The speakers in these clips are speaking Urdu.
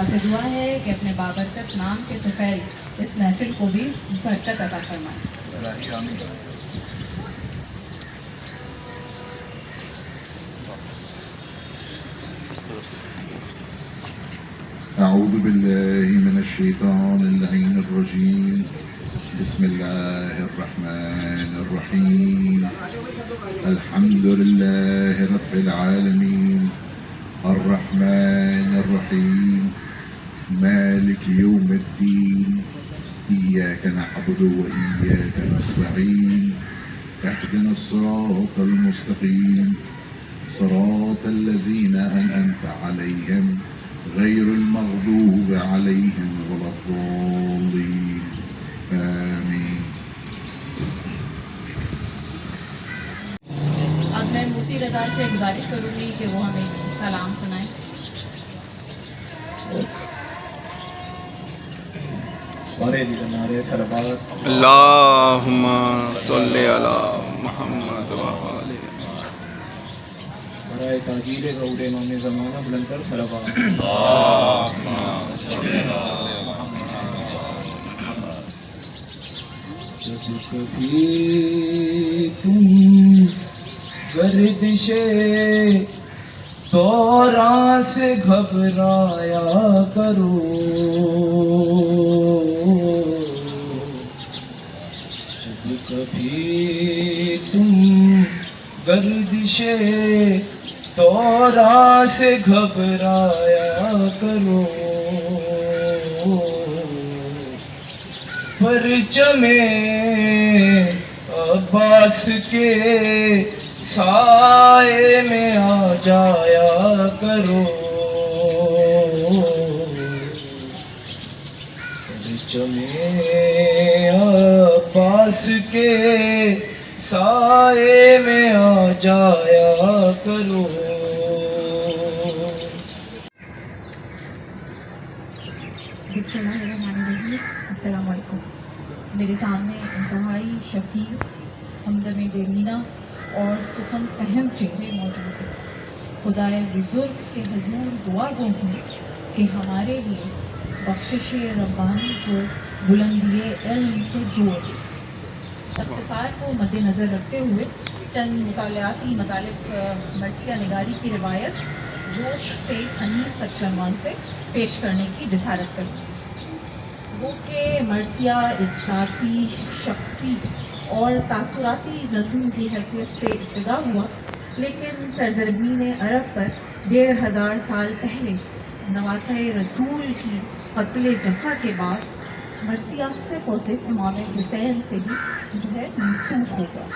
خدا سے دعا ہے کہ اپنے بابرکت نام کے طفیل اس محفل کو بھی برکت عطا فرمائے. أعوذ بالله من الشيطان اللعين الرجيم. بسم الله الرحمن الرحيم. الحمد لله رب العالمين الرحمن الرحيم مالك يوم الدين إياك نعبد وإياك نستعين اهدنا الصراط المستقيم صراط الذين أنعمت عليهم غير المغضوب عليهم ولا الضالين آمين. اب میں موسی رضا سے گزارش کروں گی کہ وہ ہمیں سلام سنائیں. اللہم صلی علی محمد وآلہ. برائے تاجیل غور امام زمانہ بلند تر صلوات. اللہم صلی علی جب کبھی تم گردش دوران سے گھبرایا کرو، جب کبھی تم گردش دوران سے گھبرایا کرو، پرچم عباس کے سائے میں آ جایا کرو، پرچم عباس کے سائے میں آ جایا کرو. بسم اللہ الرحمن الرحیم. السلام علیکم. میرے سامنے انتہائی شفیع، ہمدم دلینہ اور سخن فہم چہرے موجود ہیں. خدائے بزرگ کے حضور دعا گو ہوں کہ ہمارے لیے بخشش ربانی کو بلندی علم سے جوڑ دے. اختصار کو مد نظر رکھتے ہوئے چند مطالعاتی مطالب مرثیہ نگاری کی روایت جوش سے انیس تک کے عنوان سے پیش کرنے کی جسارت کرتی. وہ کہ مرثیہ ایک ذاتی، شخصی اور تاثراتی نظم کی حیثیت سے ابتدا ہوا، لیکن سرزمین عرب پر 1500 سال پہلے نواسہ رسول کی قتل جفا کے بعد مرثیہ صرف اور صرف امام حسین سے بھی جو ہے منسوخ ہو گیا.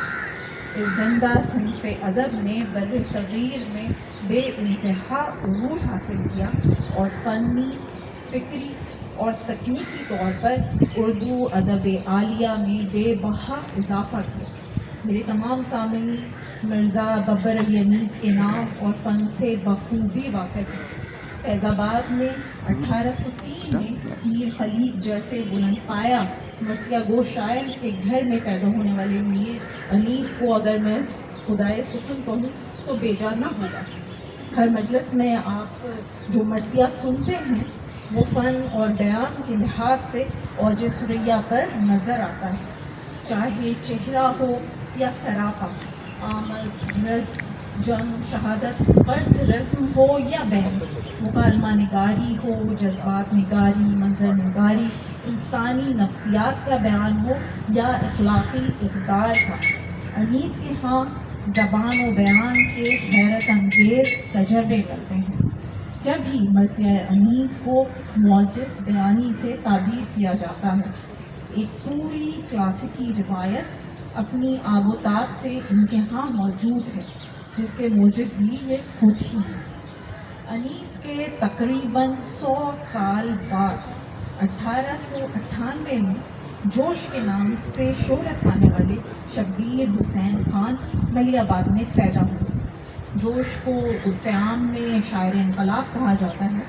اس زندہ صنف ادب نے بر صغیر میں بے انتہا عروج حاصل کیا اور فنی، فکری اور تکنیکی طور پر اردو ادب عالیہ میں بے بہا اضافہ کیا. میرے تمام سامعین مرزا ببر علی انیس کے نام اور فن سے بخوبی واقف ہیں. فیض آباد میں 1803 میں میر خلیق جیسے بلند پایا مرثیہ گو شاعر کے گھر میں پیدا ہونے والے میر انیس کو اگر میں خدائے سخن کہوں تو بے جا نہ ہوگا. ہر مجلس میں آپ جو مرثیہ سنتے ہیں وہ فن اور بیان کے لحاظ سے اوج ثریا پر نظر آتا ہے، چاہے چہرہ ہو یا سراپا، آمد، رز، جنگ، شہادت، قرض، رسم ہو یا بہن، مکالمہ نگاری ہو، جذبات نگاری، منظر نگاری، انسانی نفسیات کا بیان ہو یا اخلاقی اقدار کا. انیس کے ہاں زبان و بیان کے حیرت انگیز تجربے کرتے ہیں. جب ہی مرثیہ انیس کو معجز بیانی سے تعبیر کیا جاتا ہے. ایک پوری کلاسیکی روایت اپنی آب و تاب سے ان کے ہاں موجود ہے، جس کے موجب بھی یہ خود ہی ہے. انیس کے تقریباً 100 سال بعد 1898 میں جوش کے نام سے شہرت پانے والے شبیر حسین خان ملی آباد میں پیدا ہوئے. جوش کو عرف عام میں شاعر انقلاب کہا جاتا ہے.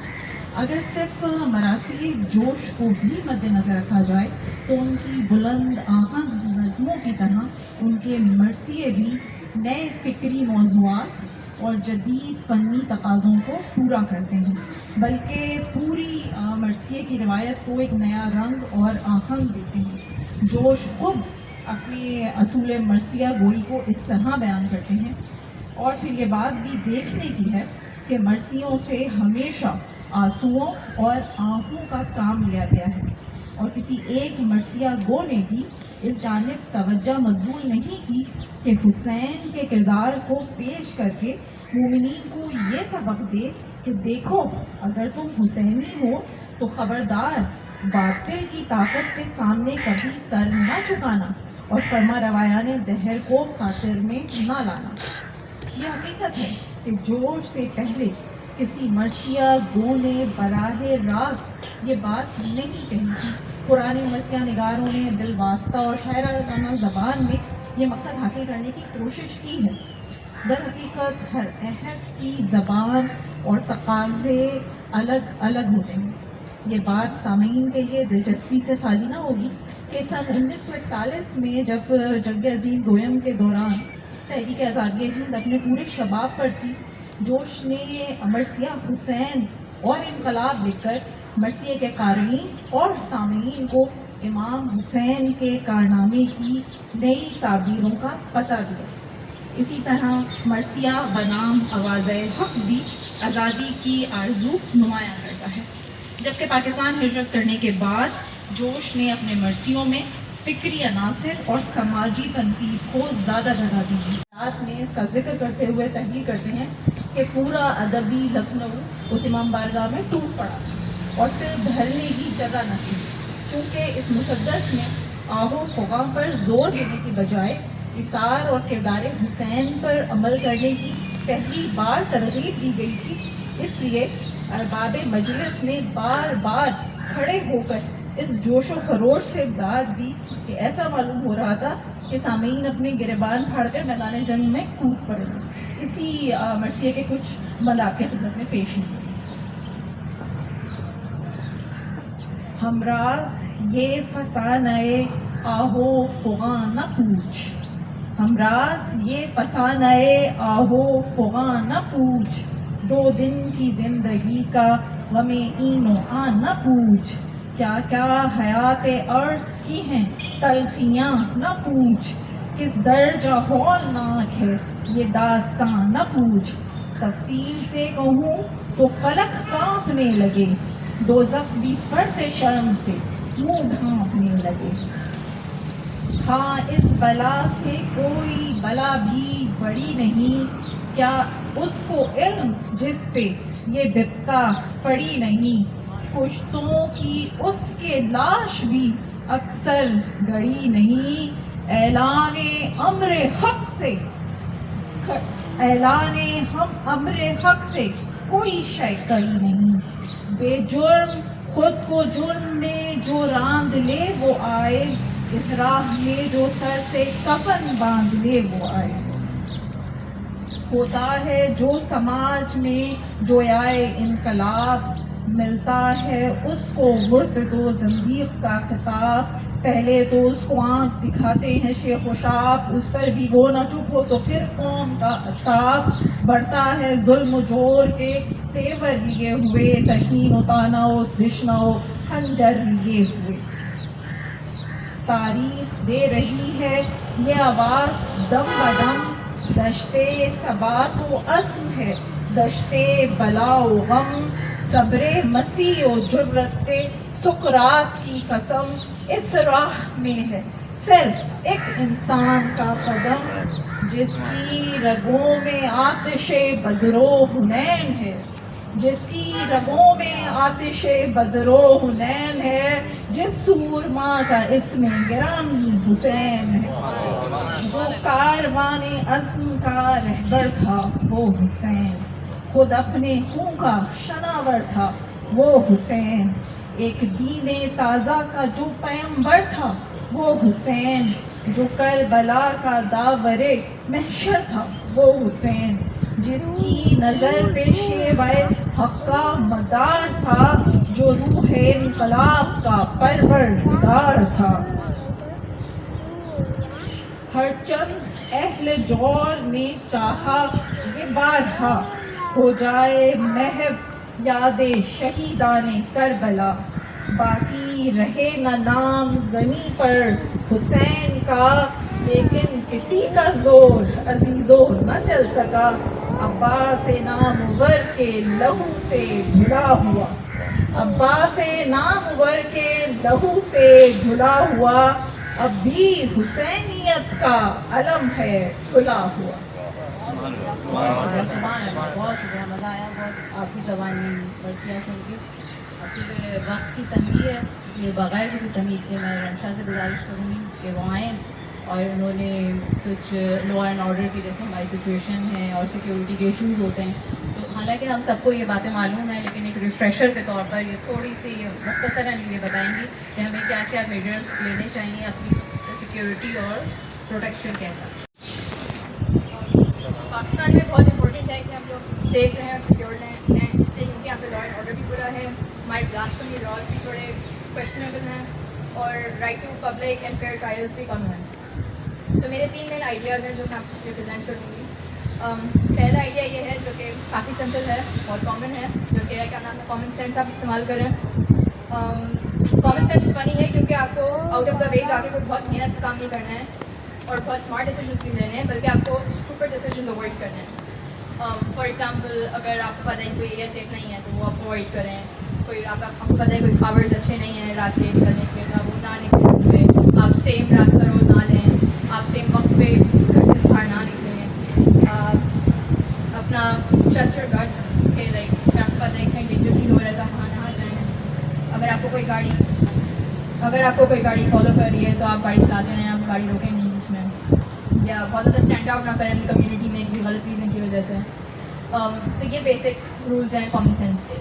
اگر صرف مراثی جوش کو بھی مد نظر رکھا جائے تو ان کی بلند آہنگ نظموں کی طرح ان کے مرثیے بھی نئے فکری موضوعات اور جدید فنی تقاضوں کو پورا کرتے ہیں، بلکہ پوری کی روایت کو ایک نیا رنگ اور آہنگ دیتے ہیں۔ جوش خود اپنے اصول مرثیہ گوئی کو اس طرح بیان کرتے ہیں، اور پھر یہ بات بھی دیکھنے کی ہے کہ مرثیوں سے ہمیشہ آنسوؤں اور آنکھوں کا کام لیا گیا ہے، اور کسی ایک مرثیہ گو نے بھی اس جانب توجہ مبذول نہیں کی کہ حسین کے کردار کو پیش کر کے مومنین کو یہ سبق دے کہ دیکھو اگر تم حسینی ہو تو خبردار باطل کی طاقت کے سامنے کبھی سر نہ جھکانا اور فرما روایان دہر کو خاطر میں نہ لانا۔ یہ حقیقت ہے کہ جوش سے پہلے کسی مرثیہ گو نے براہ راست یہ بات نہیں کہی تھی۔ پرانے مرثیہ نگاروں نے بالواسطہ اور شاعرانہ زبان میں یہ مقصد حاصل کرنے کی کوشش کی ہے۔ در حقیقت ہر عہد کی زبان اور تقاضے الگ الگ ہوتے ہیں۔ یہ بات سامعین کے لیے دلچسپی سے خالی نہ ہوگی کہ سن 1941 میں جب جنگ عظیم دوئم کے دوران تحریک آزادی ہند اپنے پورے شباب پر تھی، جوش نے مرثیہ حسین اور انقلاب لکھ کر مرثیے کے قارئین اور سامعین کو امام حسین کے کارنامے کی نئی تعبیروں کا پتہ دیا۔ اسی طرح مرثیہ بنام آواز حق بھی آزادی کی آرزو نمایاں کرتا ہے۔ جبکہ پاکستان ہجرت کرنے کے بعد جوش نے اپنے مرثیوں میں فکری عناصر اور سماجی تنقید کو زیادہ جگہ دی ہے۔ رات میں اس کا ذکر کرتے ہوئے تحریر کرتے ہیں کہ پورا ادبی لکھنؤ اس امام بارگاہ میں ٹوٹ پڑا اور پھر دھرنے کی جگہ نہ تھی، چونکہ اس مسدس میں آہ و فغاں پر زور دینے کی بجائے اثار اور کردار حسین پر عمل کرنے کی پہلی بار ترغیب دی گئی تھی۔ اس لیے ارباب مجلس نے بار بار کھڑے ہو کر اس جوش و خروش سے داد دی کہ ایسا معلوم ہو رہا تھا کہ سامعین اپنے گریبان پھاڑ کر میدان جنگ میں کود پڑے۔ اسی مرثیے کے کچھ ملاقے خدمت میں پیش ہیں۔ ہمراز یہ فسانۂ آہ و فغاں نہ پوچھ، ہمراز یہ فسانۂ آہ و فغاں نہ پوچھ، دو دن کی زندگی کا غم این و آن نہ پوچھ، کیا کیا حیات عرض کی ہیں تلخیاں نہ پوچھ، کس درجہ ہولناک ہے یہ داستان نہ پوچھ، تفصیل سے کہوں تو فلک کانپنے لگے، دوزخ بھی فرط شرم سے منہ ڈھانپنے لگے۔ ہاں اس بلا سے کوئی بلا بھی بڑی نہیں، کیا اس کو علم جس پہ یہ بپتا پڑی نہیں، کشتوں کی اس کے لاش بھی اکثر گڑی نہیں، اعلان امر حق سے کوئی شے کری نہیں، بے جرم خود کو جرم میں جو راند لے وہ آئے، اس راہ میں جو سر سے کفن باندھ لے وہ آئے۔ ہوتا ہے جو سماج میں جویائے انقلاب، ملتا ہے اس کو مرتد و زندیق کا خطاب، پہلے تو اس کو آنکھ دکھاتے ہیں شیخ و شاپ، اس پر بھی وہ نہ چپ ہو تو پھر قوم کا عطاف، بڑھتا ہے ظلم و جور کے تیور لیے ہوئے، تشنین و طعنہ و تشنہ و خنجر لیے ہوئے۔ تاریخ دے رہی ہے یہ آواز دم بدم، دشتے ثبات و عزم ہے دشتے بلا و غم، صبر مسیح و جرت سقراط کی قسم، اس راہ میں ہے صرف ایک انسان کا قدم، جس کی رگوں میں آتش بدر و حنین ہے، جس کی رگوں میں آتش بدر و حنین ہے، جس سورما کا اسم گرامی حسین ہے، جو کاروان عزم کا رہبر تھا وہ حسین، خود اپنے خون کا شناور تھا وہ حسین، ایک دین تازہ کا جو پیمبر تھا وہ حسین، جو کربلا کا داور محشر تھا وہ حسین، جس کی نظر پہ شیوائے حق کا مدار تھا، جو روح انقلاب کا پروردگار تھا۔ ہر چند اہل جور نے چاہا یہ بارہا ہو جائے محو یاد شہیدان کربلا، باقی رہے نہ نام زمیں پر حسین کا، لیکن کسی کا زور عزیزو نہ چل سکا، عباس نامور کے لہو سے دھلا ہوا، عباس نامور کے لہو سے دھلا ہوا، اب بھی حسینیت کا علم ہے کھلا ہوا۔ بہت شکریہ، مزہ آیا بہت، آپ کی زبانی پڑھتیاں سن کے۔ اپنے وقت کی تنگی ہے، یہ بغیر کسی تمیز کے میں رمشا سے گزارش کروں گی کہ وہ آئیں اور انہوں نے کچھ لا اینڈ آرڈر کی جیسے ہماری سچویشن ہے اور سیکیورٹی کے ایشوز ہوتے ہیں، تو حالانکہ ہم سب کو یہ باتیں معلوم ہیں، لیکن ایک ریفریشر کے طور پر یہ تھوڑی سی مختصراً یہ بتائیں گی کہ ہمیں کیا کیا میجرس لینے چاہیے اپنی سیکیورٹی اور پروٹیکشن کے ساتھ۔ پاکستان میں بہت امپورٹنٹ ہے کہ ہم لوگ سیف رہیں اور سیکیور رہیں، اس لیے کیونکہ یہاں پہ لا اینڈ آرڈر بھی برا ہے، ہمارے بلاسفیمی لاز بھی تھوڑے کویشچنیبل ہیں، اور right to public and fair trials بھی کم ہیں۔ تو میرے 3 مین آئیڈیاز ہیں جو میں آپ کو پریزنٹ کروں گی۔ پہلا آئیڈیا یہ ہے جو کہ کافی سمپل ہے، بہت کامن ہے، جو کہ کیا نام ہے، کامن سینس آپ استعمال کریں۔ کامن سینس فنی ہے کیونکہ آپ کو آؤٹ آف دا وے جا کے کوئی بہت محنت کا کام نہیں کرنا ہے اور بہت اسمارٹ ڈیسیجنس بھی لینے ہیں، بلکہ آپ کو اسٹوپڈ ڈیسیجنز اوائڈ کرنے ہیں۔ فار ایگزامپل، اگر آپ کو پتہ ہے کوئی ایریا سیف نہیں ہے تو وہ آپ اوائڈ کریں، کوئی آپ کو پتہ ہے کوئی آورز اچھے نہیں ہیں رات کے نکلنے کے، تو وہ نہ نکلیں، آپ سیم راستہ روز نہ لیں، آپ سیم وقت پہ گھر سے باہر نہ نکلیں، اپنا ٹرسٹ یور گٹ کہ لائک اگر آپ کو پتہ ہے کہیں ڈینجر فیل ہو رہا ہے تو وہاں نہ جائیں۔ اگر آپ کو کوئی گاڑی فالو کر رہی ہے تو آپ گاڑی چلاتے رہیں، آپ گاڑی روکیں نہیں اس میں، یا بہت زیادہ اسٹینڈ آؤٹ نہ کریں اپنی کمیونٹی میں کسی غلط ریزن کی وجہ سے۔ تو یہ بیسک رولز ہیں کامن سینس کے۔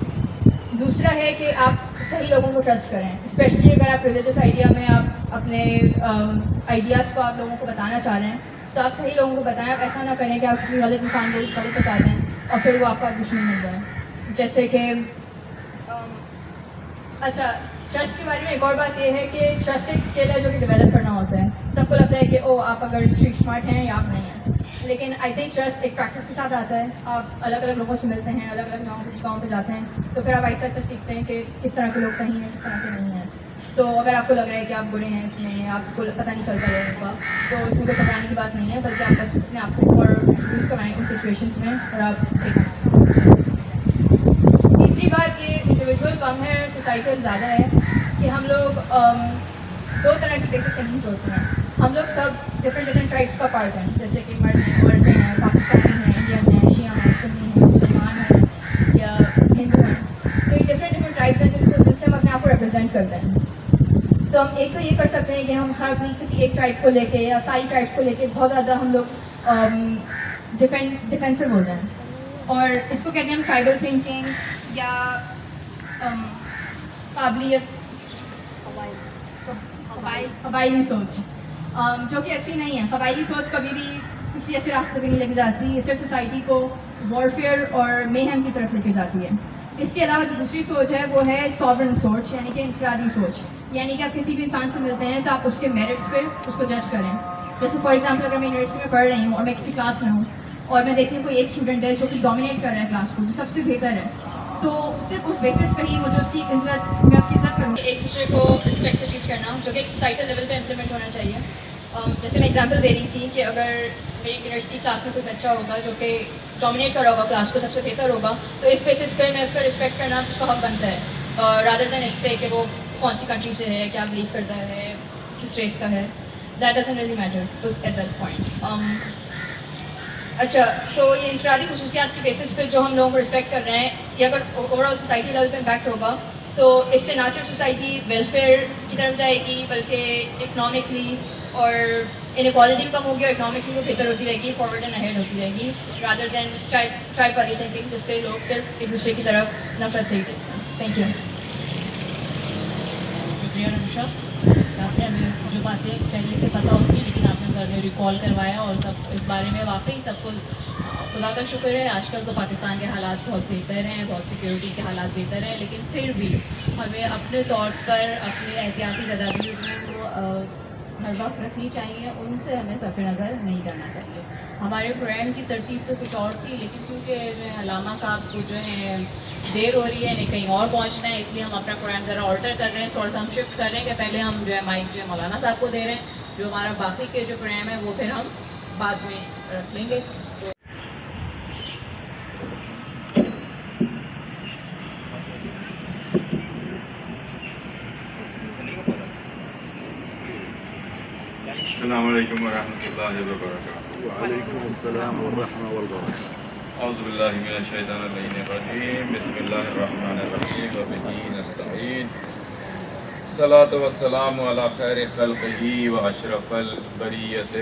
دوسرا ہے کہ آپ صحیح لوگوں کو ٹرسٹ کریں، اسپیشلی اگر آپ ریلیجس آئیڈیا میں آپ اپنے آئیڈیاز کو آپ لوگوں کو بتانا چاہ رہے ہیں تو آپ صحیح لوگوں کو بتائیں، آپ ایسا نہ کریں کہ آپ کسی غلط انسان کو غلط بتا دیں اور پھر وہ آپ کا دشمن بن جائے۔ جیسے کہ اچھا، ٹرسٹ کے بارے میں ایک اور بات یہ ہے کہ ٹرسٹ ایک اسکل ہے جو کہ ڈیولپ کرنا ہوتا ہے۔ سب کو لگتا ہے کہ آپ اگر اسٹریٹ اسمارٹ ہیں یا آپ نہیں ہیں، لیکن آئی تھنک ٹرسٹ ایک پریکٹس کے ساتھ آتا ہے۔ آپ الگ الگ لوگوں سے ملتے ہیں، الگ الگ جگہوں پہ جاتے ہیں، تو پھر آپ ایسا سیکھتے ہیں کہ کس طرح کے لوگ صحیح ہیں، کس طرح کے نہیں ہیں۔ تو اگر آپ کو لگ رہا ہے کہ آپ برے ہیں اس میں، آپ کو پتہ نہیں چلتا لوگوں کا، تو اس میں کوئی گھبرانے کی بات نہیں ہے، بلکہ آپ بس اپنے آپ کو اور یوز کروائیں ان سچویشنس میں اور آپ تیسری بات یہ انڈیویجول کم ہے، سوسائٹل زیادہ ہے کہ ہم لوگ 2 طرح کی بیسک تمیز ہوتے ہیں۔ ہم لوگ سب ڈفرینٹ ٹرائبس کا پارٹ ہیں، جیسے کہ مرد ہیں، عورتیں ہیں، پاکستانی ہیں، انڈین ہیں، شیعہ ہیں، سنی ہیں، مسلمان ہیں یا ہندو ہیں۔ تو یہ ڈفرینٹ ٹرائبس ہیں جن سے ہم اپنے آپ کو ریپرزینٹ کرتے ہیں۔ تو ہم ایک تو یہ کر سکتے ہیں کہ ہم ہر اپنی کسی ایک ٹرائب کو لے کے یا ساری ٹرائبس کو لے کے بہت زیادہ ہم لوگ ڈیفینسو ہو جائیں، اور اس کو کہتے ہیں ہم ٹرائبل تھنکنگ یا قابلیت قبائلی سوچ، جو کہ اچھی نہیں ہے۔ قبائلی سوچ کبھی بھی کسی ایسے راستے پہ نہیں لے کے جاتی، یہ صرف سوسائٹی کو وارفیئر اور میہم کی طرف لے کے جاتی ہے۔ اس کے علاوہ جو دوسری سوچ ہے وہ ہے ساورن سوچ، یعنی کہ انفرادی سوچ، یعنی کہ آپ کسی بھی انسان سے ملتے ہیں تو آپ اس کے میرٹس پہ اس کو جج کریں۔ جیسے فار ایگزامپل، اگر میں یونیورسٹی میں پڑھ رہی ہوں اور میں کسی کلاس میں ہوں اور میں دیکھتی ہوں کوئی ایک اسٹوڈنٹ ہے جو کہ ڈومینیٹ کر رہا ہے کلاس کو، جو سب سے بہتر ہے، تو صرف اس بیسس پہ ہی میں اس کی عزت کروں گی۔ ایک دوسرے کو رسپیکٹ سے ٹریٹ کرنا، جو کہ ایک سوسائٹل لیول پہ امپلیمنٹ ہونا چاہیے۔ جیسے میں ایگزامپل دے رہی تھی کہ اگر میری یونیورسٹی کلاس میں کوئی بچہ ہوگا جو کہ ڈومینیٹ کر رہا ہوگا کلاس کو، سب سے بہتر ہوگا، تو اس بیسس پہ میں اس کا رسپیکٹ کرنا اس کا حق بنتا ہے، رادر دین اس پہ کہ وہ کون سی کنٹری سے ہے، کیا بلیو کرتا ہے، کس ریس کا ہے۔ That doesn't really matter at that point. اچھا، تو یہ انفرادی خصوصیات کی بیسس پہ جو ہم لوگوں کو رسپیکٹ کر رہے ہیں، یہ اگر اوور آل سوسائٹی لیول پہ امپیکٹ ہوگا تو اس سے نہ صرف سوسائٹی ویلفیئر کی طرف جائے گی بلکہ اکنامکلی اور انیکوالٹی بھی کم ہوگی، اور اکنامکلی وہ بہتر ہوتی رہے گی، فارورڈ اینڈ اہیڈ ہوتی رہے گی، رادر دین ٹرائب والی تھنکنگ جس سے لوگ صرف ایک دوسرے کی طرف نفرت سے ہی دیکھتے ہیں۔ Thank you. شکریہ رمشا، آپ نے ہمیں جو باتیں پہلے سے پتہ ہوتی لیکن آپ نے ریکال کروایا، اور سب اس بارے میں واقعی سب کو خدا کا شکر ہے۔ آج کل تو پاکستان کے حالات بہت بہتر ہیں، بہت سیکیورٹی کے حالات بہتر ہیں، لیکن پھر بھی ہمیں اپنے طور پر اپنے احتیاطی تدابیر میں وہ ہر وقت رکھنی چاہیے، ان سے ہمیں صرف نظر نہیں کرنا چاہیے. ہمارے پروگرام کی ترتیب تو کچھ اور تھی، لیکن کیونکہ جو ہے علامہ صاحب کو جو ہے دیر ہو رہی ہے، نہیں کہیں اور پہنچنا ہے، اس لیے ہم اپنا پروگرام ذرا آلٹر کر رہے ہیں، تھوڑا سا ہم شفٹ کر رہے ہیں کہ پہلے ہم جو ہے مائک جو ہے مولانا صاحب کو دے رہے ہیں، جو ہمارا باقی کے جو پروگرام ہے وہ پھر ہم بعد میں رکھ لیں گے. السلام علیکم ورحمۃ اللہ وبرکاتہ. وعلیکم السلام ورحمۃ وبرکاتہ. اعوذ باللہ من الشیطان الرجیم. بسم اللہ الرحمن الرحیم. وبہ نستعین. الصلاۃ والسلام علی خیر خلقہ واشرف البریۃ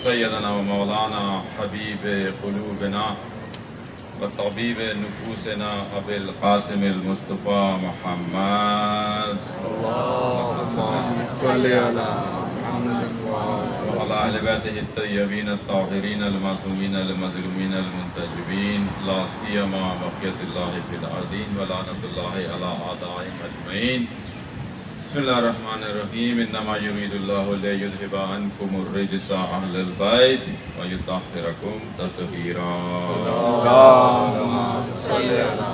سیدنا و مولانا حبیب قلوبنا وطبیب نفوسنا ابی القاسم المصطفیٰ محمد اللهم صل على محمد وعلى آل بیتہ الطیبین الطاہرین المعصومین المظلومین المنتجبین لا سیما بقیۃ اللہ فی الارضین ولعنۃ اللہ علی اعدائہم اجمعین. بسم اللہ الرحمن الرحیم. انما یرید اللہ لیذھب عنکم الرجس اہل البیت ویطہرکم تطہیرا. اللهم صل على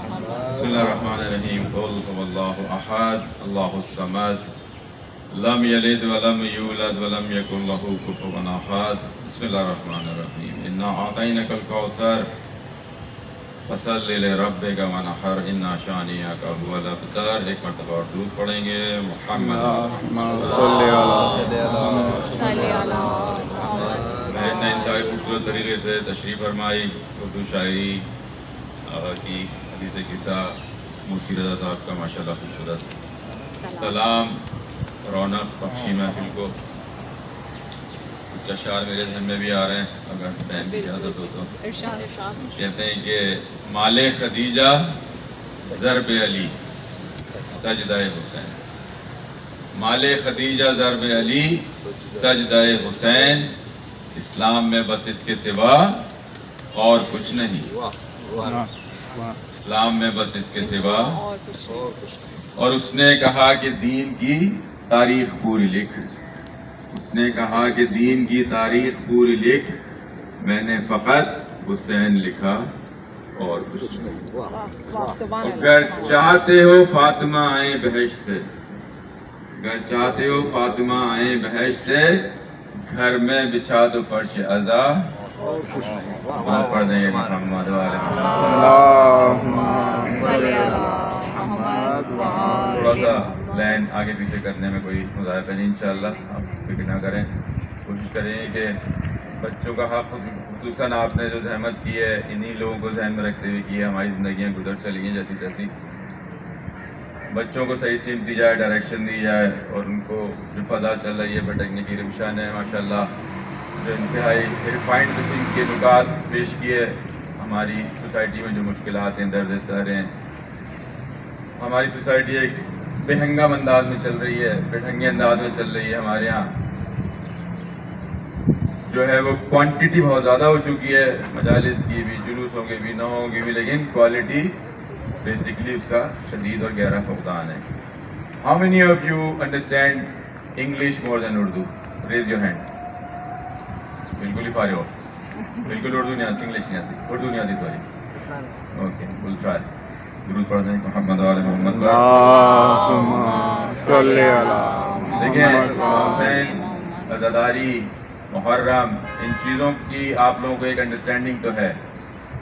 بسم اللہ الرحمن الرحیم. قل هو اللہ احد اللہ الصمد لم یلد ولم یولد ولم یکن له کفوا احد. بسم اللہ الرحمن الرحیم. انا اعطیناک الکوثر فصل لربک وانحر ان شانئک هو الابتر. ایک مرتبہ اور درود پڑھیں گے. محمد میں نے انتہائی خوبصورت طریقے سے تشریف فرمائی. اردو شاعری کی حدیث قصہ مفتی رضا صاحب کا ماشاءاللہ خوبصورت سلام رونق بخشی محفل کو. کچھ اشعار میرے ذہن میں بھی آ رہے ہیں اگر بہن کی اجازت ہو تو. کہتے ہیں کہ مال خدیجہ ضرب علی سجدہ حسین. مال خدیجہ ضرب علی سجدہ حسین. اسلام میں بس اس کے سوا اور کچھ نہیں. اسلام میں بس اس کے سوا اور اس نے کہا کہ دین کی تاریخ پوری لکھ. اس نے کہا کہ دین کی تاریخ پوری لکھ. میں نے فقط حسین لکھا اور کچھ نہیں. اگر چاہتے ہو فاطمہ آئیں بہشت سے، اگر چاہتے ہو فاطمہ آئیں بہشت سے، گھر میں بچھا دو فرش عزا. پڑھ دیں گے محمد والے تھوڑا سا لائن آگے پیچھے کرنے میں کوئی مذائقہ نہیں. انشاءاللہ آپ فکر نہ کریں. کوشش کریں کہ بچوں کا حق خصوصاً آپ نے جو زحمت کی ہے انہی لوگوں کو ذہن میں رکھتے ہوئے کی ہے. ہماری زندگیاں گزر چلی ہیں جیسی تیسی. بچوں کو صحیح سیکھ دی جائے، ڈائریکشن دی جائے، اور ان کو جو فضا چل رہی ہے بھٹکنے کی روشن ہے ماشاءاللہ. جو انتہائی ریفائنڈ قسم کے نکات پیش کیے. ہماری سوسائٹی میں جو مشکلات ہیں، درد سر ہیں. ہماری سوسائٹی ایک بے ہنگم انداز میں چل رہی ہے، بے ڈھنگے انداز میں چل رہی ہے. ہمارے ہاں جو ہے وہ کوانٹٹی بہت زیادہ ہو چکی ہے، مجالس کی بھی، جلوسوں کی بھی، نوحوں کی بھی، لیکن کوالٹی بیسیکلی اس کا شدید اور گہرا فقدان ہے. How many of you understand English more than Urdu? Raise your hand. بالکل ہی فارغ ہو. بالکل اردو نہیں آتی، انگلش نہیں آتی. اردو نہیں آتی سوری. Okay will try. درود پڑھ دیں محمد والے محمد. دیکھیں حسین، عزاداری، محرم، ان چیزوں کی آپ لوگوں کو ایک انڈرسٹینڈنگ تو ہے،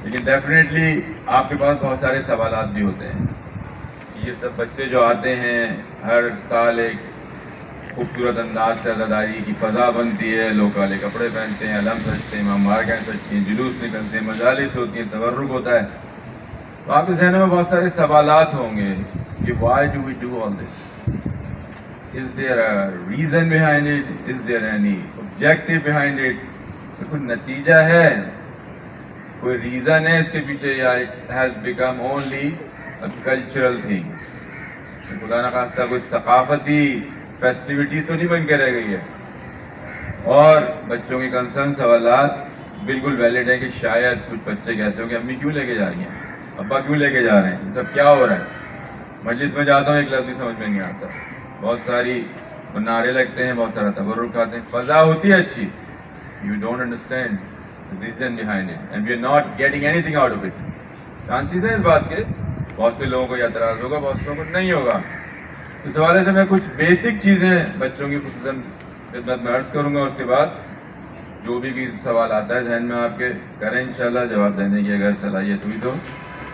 لیکن ڈیفینیٹلی آپ کے پاس بہت سارے سوالات بھی ہوتے ہیں. یہ سب بچے جو آتے ہیں ہر سال ایک خوبصورت انداز سے عزاداری کی فضا بنتی ہے. لوگ کالے کپڑے پہنتے ہیں، علم سجتے ہیں، امام مارکیں سجتی ہیں، جلوس نکلتے ہیں، مجالس ہوتی ہیں، تورک ہوتا ہے. تو آپ کے ذہنوں میں بہت سارے سوالات ہوں گے کہ why do we do all this? Is there a reason behind it? Is there any objective behind it? کوئی نتیجہ ہے، کوئی ریزن ہے اس کے پیچھے، یا it has become only a cultural thing؟ خدا نخواستہ کوئی ثقافتی فیسٹیوٹیز تو نہیں بن کے رہ گئی ہے. اور بچوں کے کنسرن سوالات بالکل ویلڈ ہے کہ شاید کچھ بچے کہتے ہوں کہ امی کیوں لے کے جا رہی ہیں، ابا کیوں لے کے جا رہے ہیں، سب کیا ہو رہا ہے. مجلس میں جاتا ہوں ایک لفظ بھی سمجھ میں نہیں آتا. بہت ساری وہ نعرے لگتے ہیں, بہت سارا تبرک کھاتے ہیں, فضا ہوتی ہے اچھی. You don't understand the reason behind it and we are not getting anything out of it. Chances ہے اس بات کے, بہت سے لوگوں کو یہ اعتراض ہوگا, بہت سے لوگوں کو نہیں ہوگا. اس حوالے سے میں کچھ بیسک چیزیں بچوں کی خصوصاً خدمت میں عرض کروں گا, اس کے بعد جو بھی سوال آتا ہے ذہن میں آپ کے کریں انشاءاللہ جواب دینے کی اگر صلاحیت ہوئی تو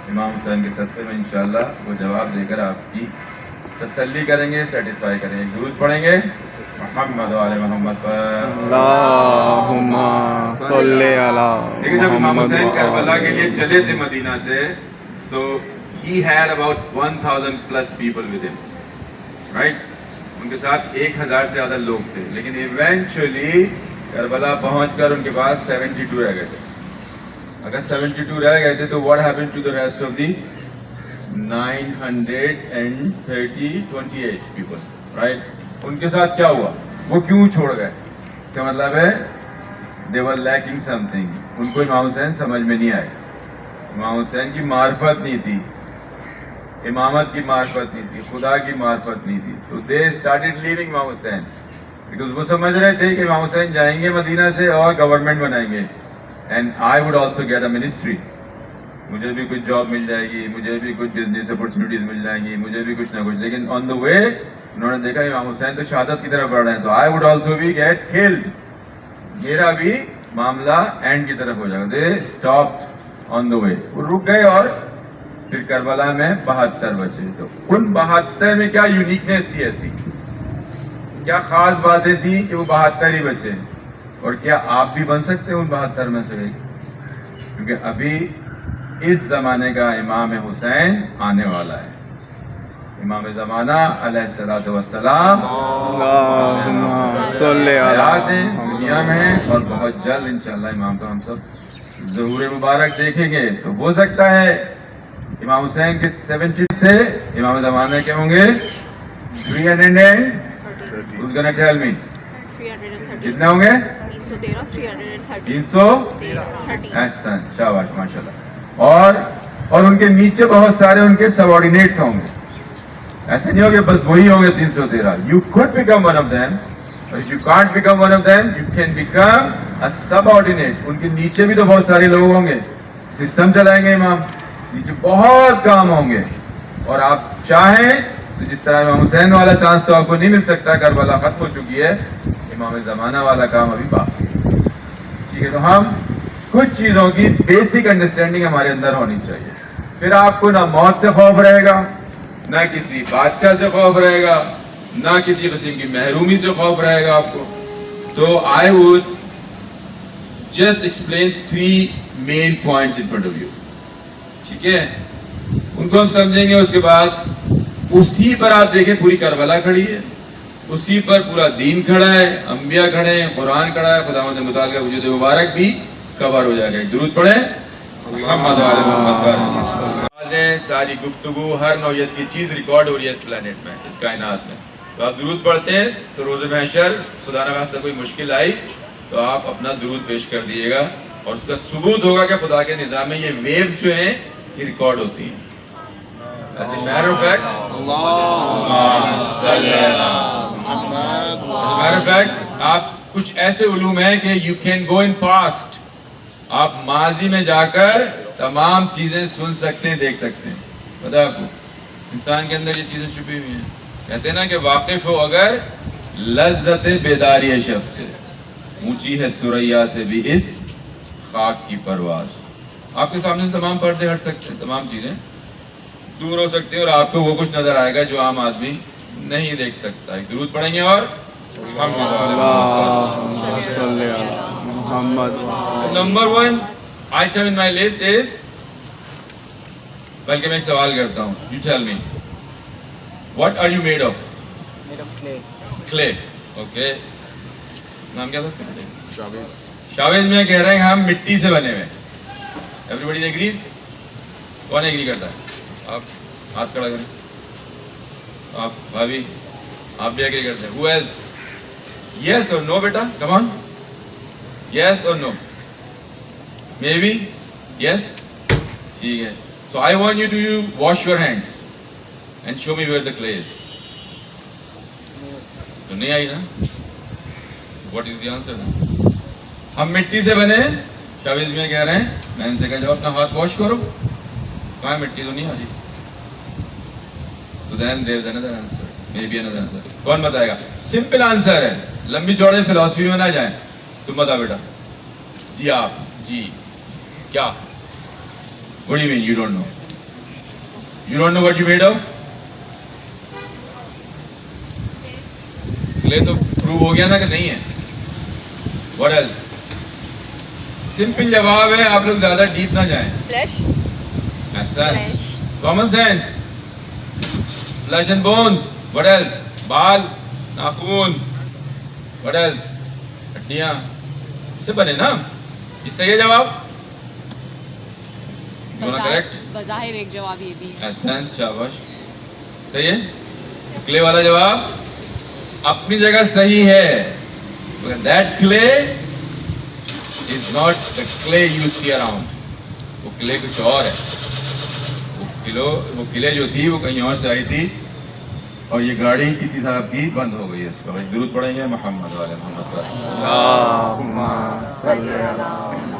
امام حسین کے صدقے میں انشاءاللہ وہ جواب دے کر آپ کی تسلی کریں گے, سیٹسفائی کریں گے. درود پڑھیں گے محمد و آل محمد پر. اللہم صلی علی دیکھیں جب امام حسین کربلا کے لیے چلے تھے مدینہ سے, تو he had about 1000 plus people with him, right? ان کے ساتھ 1000 سے زیادہ لوگ تھے, لیکن ایونچولی کربلا پہنچ کر ان کے پاس 72 رہ گئے تھے. اگر 72 رہ گئے تھے تو what happened to the rest of the 928 people, right? ان کے ساتھ کیا ہوا, وہ کیوں چھوڑ گئے؟ اس کا مطلب ہے they were lacking something. ان کو امام حسین سمجھ میں نہیں آئے. امام حسین کی معرفت نہیں تھی, امامت کی معرفت نہیں تھی, خدا کی معرفت نہیں تھی. تو they started leaving امام حسین because وہ سمجھ رہے تھے کہ امام حسین جائیں گے مدینہ سے اور گورنمنٹ بنائیں گے, and I would also get a ministry. مجھے بھی کچھ جاب مل جائے گی, مجھے بھی کچھ بزنس اپرچونیٹیز مل جائیں گی, مجھے بھی کچھ نہ کچھ. لیکن آن دا وے انہوں نے دیکھا امام حسین تو شہادت کی طرف بڑھ رہے ہیں, تو I would also be get killed. میرا بھی معاملہ اینڈ کی طرف ہو جائے گا. They stopped on the way. وہ رک گئے اور پھر کربلا میں 72 بچے. تو ان 72 میں کیا یونیکنیس تھی, ایسی کیا خاص باتیں تھیں کہ وہ 72 ہی بچے؟ اور کیا آپ بھی بن سکتے ہیں ان 72 میں سے ایک؟ کیونکہ ابھی اس زمانے کا امام حسین آنے والا ہے, امام زمانہ علیہ الصلوۃ والسلام حیات ہیں, دنیا میں ہیں, اور بہت جلد انشاءاللہ امام کو ہم سب ظہور مبارک دیکھیں گے. تو ہو سکتا ہے امام حسین کے 70 تھے, امام زمانہ کے ہوں گے 300. Who's gonna tell me? کتنے ہوں گے؟ 313. احسن, شاباش, ماشاءاللہ. اور ان کے نیچے بہت سارے ان کے سبارڈینیٹس ہوں گے. ایسے نہیں ہوگا بس وہی ہوں گے 313. You could become one of them, but if you can't become one of them, you can become a subordinate. ان کے نیچے بھی تو بہت سارے لوگ ہوں گے, سسٹم چلائیں گے امام, نیچے بہت کام ہوں گے. اور آپ چاہیں تو جس طرح امام حسین والا چانس تو آپ کو نہیں مل سکتا, کربلا ختم ہو چکی ہے, امام زمانہ والا کام ابھی باقی ہے. ٹھیک ہے, تو ہم کچھ چیزوں کی بیسک انڈرسٹینڈنگ ہمارے اندر ہونی چاہیے. پھر آپ کو نہ موت سے خوف رہے گا, نہ کسی بادشاہ سے خوف رہے گا, نہ کسی قسم کی محرومی سے خوف رہے گا آپ کو. تو I would just explain 3 main points in front of you. ٹھیک ہے, ان کو ہم سمجھیں گے. اس کے بعد اسی پر آپ دیکھیں پوری کربلا کھڑی ہے, اسی پر پورا دین کھڑا ہے, انبیاء کھڑے ہیں, قرآن کھڑا ہے, خداوند متعال کا وجود مبارک بھی کور ہو جائے گا. درود پڑھیں محمد و آل محمد پر. ساری گفتگو, ہر نوعیت کی چیز ریکارڈ ہو رہی ہے اس پلانٹ میں, اس کائنات میں. تو آپ درود پڑھتے ہیں تو روز محشر خدا نہ خواستہ کوئی مشکل آئی تو آپ اپنا درود پیش کر دیجیے گا, اور اس کا ثبوت ہوگا کہ خدا کے نظام میں یہ ویوز جو ہیں یہ ریکارڈ ہوتی ہیں. As a matter of fact, آپ کچھ ایسے علوم ہیں کہ you can go in past. آپ ماضی میں جا کر تمام چیزیں سن سکتے ہیں, دیکھ سکتے ہیں. پتہ آپ کو انسان کے اندر یہ چیزیں چھپی ہوئی ہیں. کہتے ہیں نا کہ واقف ہو اگر لذت بیداری شب سے, اونچی ہے ثریا سے بھی اس خاک کی پرواز. آپ کے سامنے سے تمام پردے ہٹ سکتے ہیں, تمام چیزیں دور ہو سکتے ہیں, اور آپ کو وہ کچھ نظر آئے گا جو عام آدمی نہیں دیکھ سکتا. ایک درود پڑھیں گے اور number 1 item in my list is, بلکہ میں ایک سوال کرتا ہوں. You tell me, what are you made of? Made of clay. Clay. Okay. نام کیا تھا اس کا؟ شاویز. شاویز میں کہہ رہے ہیں ہم مٹی سے بنے ہوئے. Everybody agrees? کون ایگری کرتا ہے؟ آپ ہاتھ کھڑا کریں. آپ بھابھی آپ بھی ایگری کرتے ہیں. Who else? Yes or no beta, come on. Yes or no? Maybe? Yes? ٹھیک ہے. So I want you to wash your hands and show me where the clay is. تو نہیں آئی نا. واٹ از دی آنسر نا؟ ہم مٹی سے بنے. شاویز میں کہہ رہے ہیں میں ان سے کہہ جاؤ اپنا ہاتھ واش کرو. کہاں مٹی تو نہیں آ رہی. تو then there is another answer, maybe another answer. کون بتائے گا؟ سمپل آنسر ہے, لمبی چوڑے فلاسفی میں نہ جائیں. تم بتاؤ بیٹا. جی آپ جی کیا؟ What do you mean you don't know? You don't know what you made of? Clay تو prove ہو گیا نا کہ نہیں ہے. What else? سمپل جواب ہے, آپ لوگ زیادہ ڈیپ نہ جائیں. Flesh. ایسا common sense. Flesh and bones. What else? بال, ناخون. What else? ہڈیاں. اس سے بنے نا. اس سے یہ جواب کریکٹ. بظاہر ایک جواب یہ بھی. احسن, شاباش, صحیح ہے. کلے والا جواب اپنی جگہ صحیح ہے. That clay is not the clay you see around. وہ کلے کچھ اور ہے. وہ کلے جو تھی وہ کہیں اور سے آئی تھی, اور یہ گاڑی کسی صاحب کی بند ہو گئی ہے. اس کا درود پڑھیں گے محمد والے محمد. اللہم صلی علی.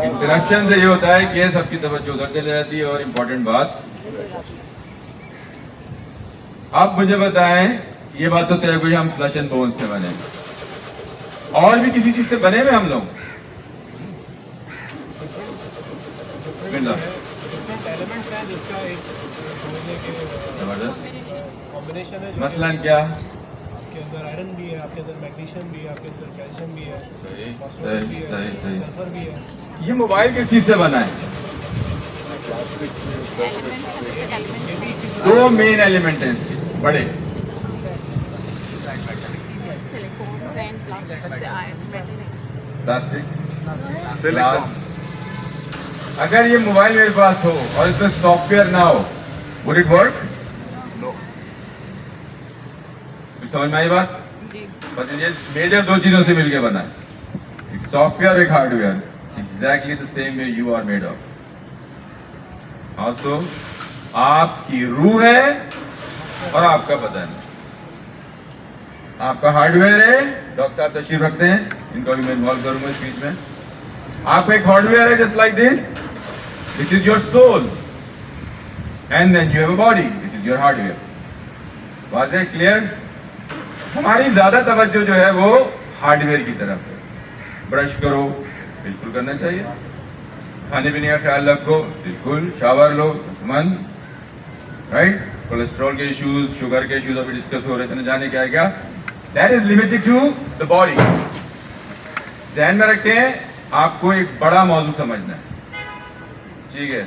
انٹرپشن سے یہ ہوتا ہے کہ سب کی توجہ ادھر چلی جاتی ہے. اور امپورٹنٹ بات, آپ مجھے بتائیں, یہ بات تو طے ہوئی ہم فلیش اینڈ بونز سے بنے, اور بھی کسی چیز سے بنے ہوئے ہم لوگ؟ مثلاً کیا؟ آپ کے اندر آئرن بھی ہے, آپ کے اندر میگنیشیم بھی ہے, آپ کے اندر کیلشیم بھی ہے, فاسفورس بھی ہے, سلفر بھی ہے. یہ موبائل کس چیز سے بنا ہے؟ دو مین ایلیمنٹ ہیں اس کے بڑے. پلاسٹک. اگر یہ موبائل میرے پاس ہو اور اس میں سافٹ ویئر نہ ہو, would it work? سمجھ میں آئی بات؟ بس یہ میجر دو چیزوں سے مل کے بنا ہے, ایک سافٹ ویئر ایک hardware. Exactly the same way you are made of. Also آپ کی روح ہے اور آپ کا بدن ہے. آپ کا ہارڈ ویئر ہے. ڈاکٹر صاحب تشریف رکھتے ہیں, ان کو بھی میں انوالو کروں گا اس بیچ میں. آپ کا ایک ہارڈ ویئر ہے just like this, this is your soul, and then you have a body, this is your hardware. واضح, کلیئر؟ ہماری زیادہ توجہ جو ہے وہ ہارڈ ویئر کی طرف ہے. برش کرو, بالکل کرنا چاہیے. کھانے پینے کا خیال رکھو, بالکل. شاور لو, من رائٹ. کولیسٹرول کے ایشوز, شوگر کے ایشوز ابھی ڈسکس ہو رہے تھے, نہ جانے کیا کیا. That is limited to the body. ذہن میں رکھتے ہیں, آپ کو ایک بڑا موضوع سمجھنا ہے, ٹھیک ہے.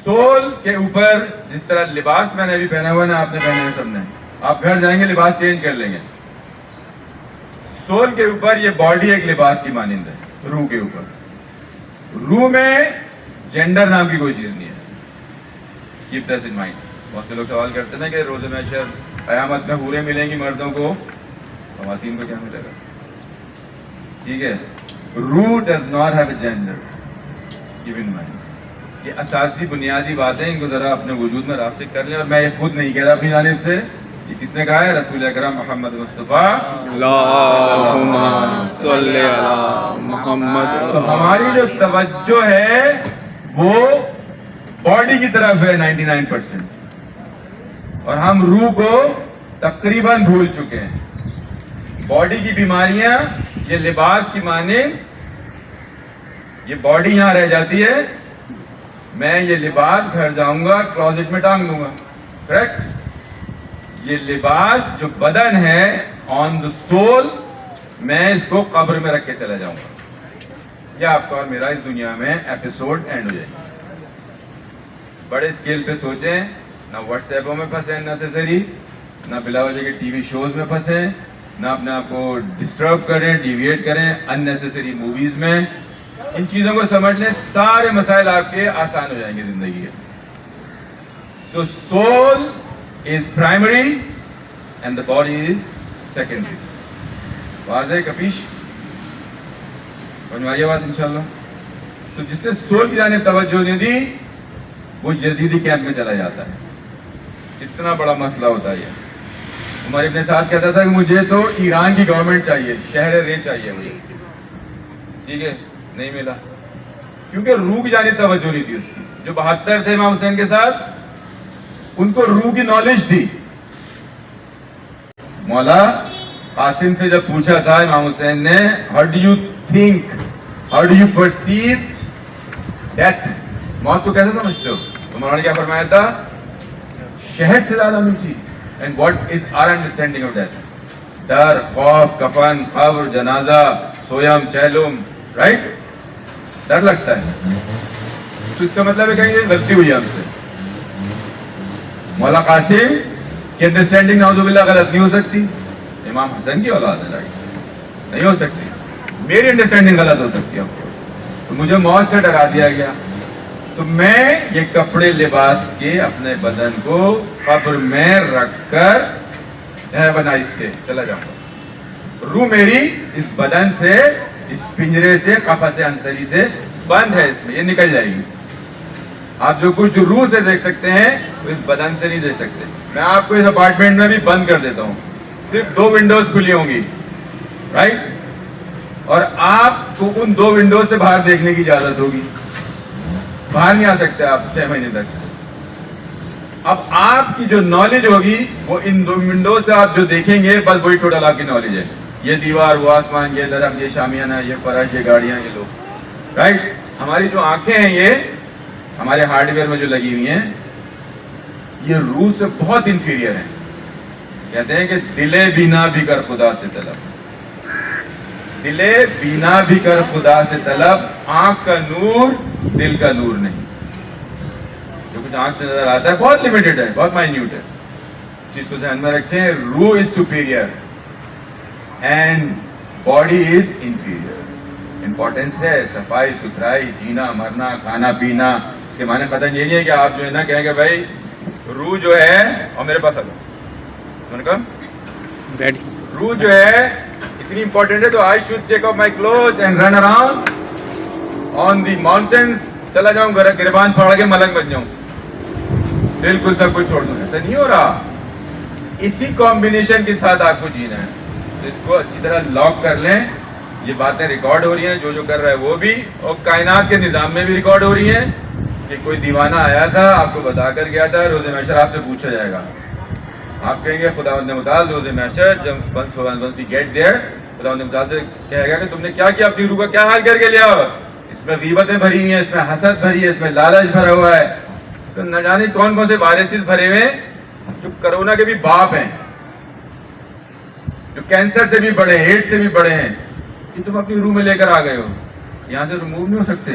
سول کے اوپر جس طرح لباس میں نے ابھی پہنا ہوا نا, آپ نے پہنے ہوئے سب نے, آپ گھر جائیں گے لباس چینج کر لیں گے. سول کے اوپر یہ باڈی ایک لباس کی مانند ہے. روح کے اوپر, روح میں جینڈر نام کی کوئی چیز نہیں ہے. Keep this in mind. بہت سے لوگ سوال کرتے ہیں کہ روز محشر قیامت میں حوریں ملیں گی مردوں کو, خواتین کو کیا ملے گا؟ ٹھیک ہے. روح does not have a gender. Cap in mind. یہ اساسی بنیادی باتیں, ان کو ذرا اپنے وجود میں راسخ کر لیں. اور میں یہ خود نہیں کہہ رہا اپنی جانب سے, یہ کس نے کہا ہے؟ رسول اکرم محمد مصطفیٰ. اللہم صلی علی محمد. تو ہماری جو توجہ ہے وہ باڈی کی طرف ہے 99%, اور ہم روح کو تقریباً بھول چکے ہیں. باڈی کی بیماریاں یہ لباس کی مانند, یہ باڈی یہاں رہ جاتی ہے, میں یہ لباس گھر جاؤں گا کلوزٹ میں ٹانگ دوں گا, کریکٹ. یہ لباس جو بدن ہے آن دا سول, میں اس کو قبر میں رکھ کے چلا جاؤں گا. یہ آپ کا اور میرا اس دنیا میں ایپیسوڈ اینڈ ہو جائے گا. بڑے اسکیل پہ سوچیں, نہ واٹس ایپوں میں پھنسیں نیسیسری, نہ بلا وجہ کے ٹی وی شوز میں پھنسیں, نہ اپنے آپ کو ڈسٹرب کریں, ڈیویٹ کریں ان نیسیسری موویز میں. ان چیزوں کو سمجھ لیں, سارے مسائل آپ کے آسان ہو جائیں گے زندگی کے. So soul is primary and the body is secondary. واضح کپیش؟ سمجھ آئیے بات انشاءاللہ. تو جس نے سول کی جانب توجہ نہیں دی وہ یزیدی کیمپ میں چلا جاتا ہے. کتنا بڑا مسئلہ ہوتا ہے یہ. عمر ابن سعد کہتا تھا کہ مجھے تو ایران کی گورنمنٹ چاہیے, شہر رے چاہیے مجھے, ٹھیک ہے, نہیں ملا کیونکہ روح کی جانب توجہ نہیں تھی اس کی. جو 72 تھے امام حسین کے ساتھ, ان کو روح کی نالج تھی. مولا قاسم سے جب پوچھا تھا امام حسین نے, how do you think, how do you perceive death, موت کو کیسے سمجھتے ہو, تو مولانا نے کیا فرمایا تھا, شہد سے زیادہ میٹھی. And what is our understanding of death, ڈر, خوف, کفن, قبر, جنازہ, سویم, چہلم, رائٹ, ڈر لگتا ہے. تو اس کا مطلب ہے کہ یہ غلطی ہوئی ہم سے. مولا قاسم کی انڈرسٹینڈنگ نعوذ باللہ غلط نہیں ہو سکتی, امام حسن کی اولاد ہے, رائٹ, نہیں ہو سکتی. میری انڈرسٹینڈنگ غلط ہو سکتی ہے, تو مجھے موت سے ڈرا دیا گیا, تو میں یہ کپڑے لباس کے اپنے بدن کو قبر میں رکھ کر بنا اس کے چلا جاؤں گا. روح میری اس بدن سے, اس پنجرے سے, قفس عنصری سے بند ہے, اس میں یہ نکل جائے گی. آپ جو کچھ روح سے دیکھ سکتے ہیں وہ اس بدن سے نہیں دیکھ سکتے. میں آپ کو اس اپارٹمنٹ میں بھی بند کر دیتا ہوں, صرف 2 ونڈوز کھلی ہوں گی, رائٹ, اور آپ کو ان 2 ونڈوز سے باہر دیکھنے کی اجازت ہوگی. باہر نہیں آ سکتے آپ 6 مہینے تک. اب آپ کی جو نالج ہوگی وہ ان 2 ونڈو سے آپ جو دیکھیں گے, بس وہی ٹوٹل آپ کی نالج ہے. یہ دیوار, وہ آسمان, یہ درخت, یہ شامیانہ, یہ فرش, یہ گاڑیاں, یہ لوگ, رائٹ. ہماری جو آنکھیں ہیں یہ ہمارے ہارڈ ویئر میں جو لگی ہوئی ہیں, یہ روح سے بہت انفیریئر ہیں. کہتے ہیں کہ دلے بینا بھی کر خدا سے طلب, دلے بینا بھی کر خدا سے طلب, آنکھ کا نور دل کا نور نہیں. جو کچھ آنکھ سے نظر آتا ہے بہت لمیٹڈ ہے, بہت مائنیوٹ ہے. اس چیز کو ذہن میں رکھیں, روح is superior and body is inferior. Importance ہے صفائی ستھرائی, جینا مرنا, کھانا پینا. اس کے معنی پتہ یہ نہیں ہے کہ آپ جو ہے نا کہیں گے بھائی روح جو ہے, اور میرے پاس آ جاؤ, روح جو ہے اتنی امپورٹنٹ ہے تو I should take of my cloth and run around on the mountains, چلا جاؤں گریبان پھاڑ کے ملنگ بن جاؤں, بالکل سب کچھ چھوڑ دوں. ایسا نہیں ہو رہا. اسی کمبینیشن کے ساتھ آپ کو جینا ہے. اس کو اچھی طرح لاک کر لیں. یہ باتیں ریکارڈ ہو رہی ہیں, جو خر رہا ہے وہ بھی, اور کائنات کے نظام میں بھی ریکارڈ ہو رہی ہیں. کہ کوئی دیوانہ آیا تھا, آپ کو بتا کر گیا تھا, روز محشر آپ سے پوچھا جائے گا. آپ کہیں گے خداوند متعال روز محشر جب once we get there, خداوند متعال سے کہے گا کہ تم نے کیا کیا, اپنی روح کا کیا حال کر کے لیا. اس میں غیبتیں بھری ہوئی ہیں, اس میں حسد بھری ہے, اس میں لالچ بھرا ہوا ہے. تو نہ جانے کون کون سے وائرسز بھرے ہوئے ہیں, جو کرونا کے بھی باپ ہیں, جو کینسر سے بھی بڑے, ایڈس سے بھی بڑے ہیں. یہ تم اپنی روح میں لے کر آ گئے ہو, یہاں سے ریموو نہیں ہو سکتے.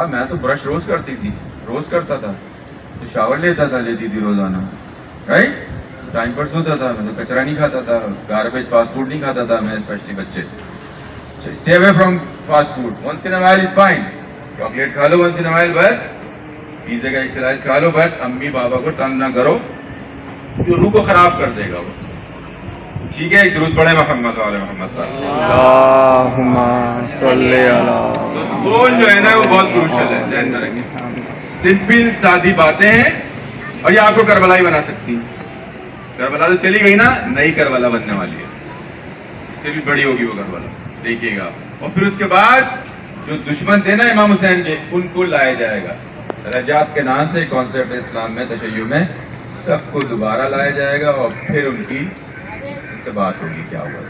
میں تو برش روز کرتی تھی, روز کرتا تھا, تو شاور لیتی تھی روزانہ, رائٹ, ٹائم پر سوتا تھا, میں تو کچرا نہیں کھاتا تھا, گاربیج فاسٹ فوڈ نہیں کھاتا تھا میں, اسپیشلی بچے. Stay away from fast food, once in a while is fine. Chocolate کھا لو once in a while, but پیزے کا ایک سلائس کھا لو, بٹ امی بابا کو تنگ نہ کرو, جو روح کو خراب کر دے گا وہ. ٹھیک ہے, ایک درود پڑھیں محمد علیہ محمد. اللہم صلی علی. تو سول جو ہے نا وہ بہت کروشل ہے, ذہن میں رکھیں. سمپل سادی باتیں ہیں, اور یہ آپ کو کربلا ہی بنا سکتی. کربلا تو چلی گئی نا, نئی کربلا بننے والی ہے, اس سے بھی بڑی ہوگی وہ کربلا, دیکھیے گا. اور پھر اس کے بعد جو دشمن تھے نا امام حسین کے, ان کو لایا جائے گا. درجات کے نام سے کانسیپٹ ہے اسلام میں, تشیع میں, سب کو دوبارہ لایا جائے گا, اور پھر ان کی سے بات ہوگی کیا ہوا,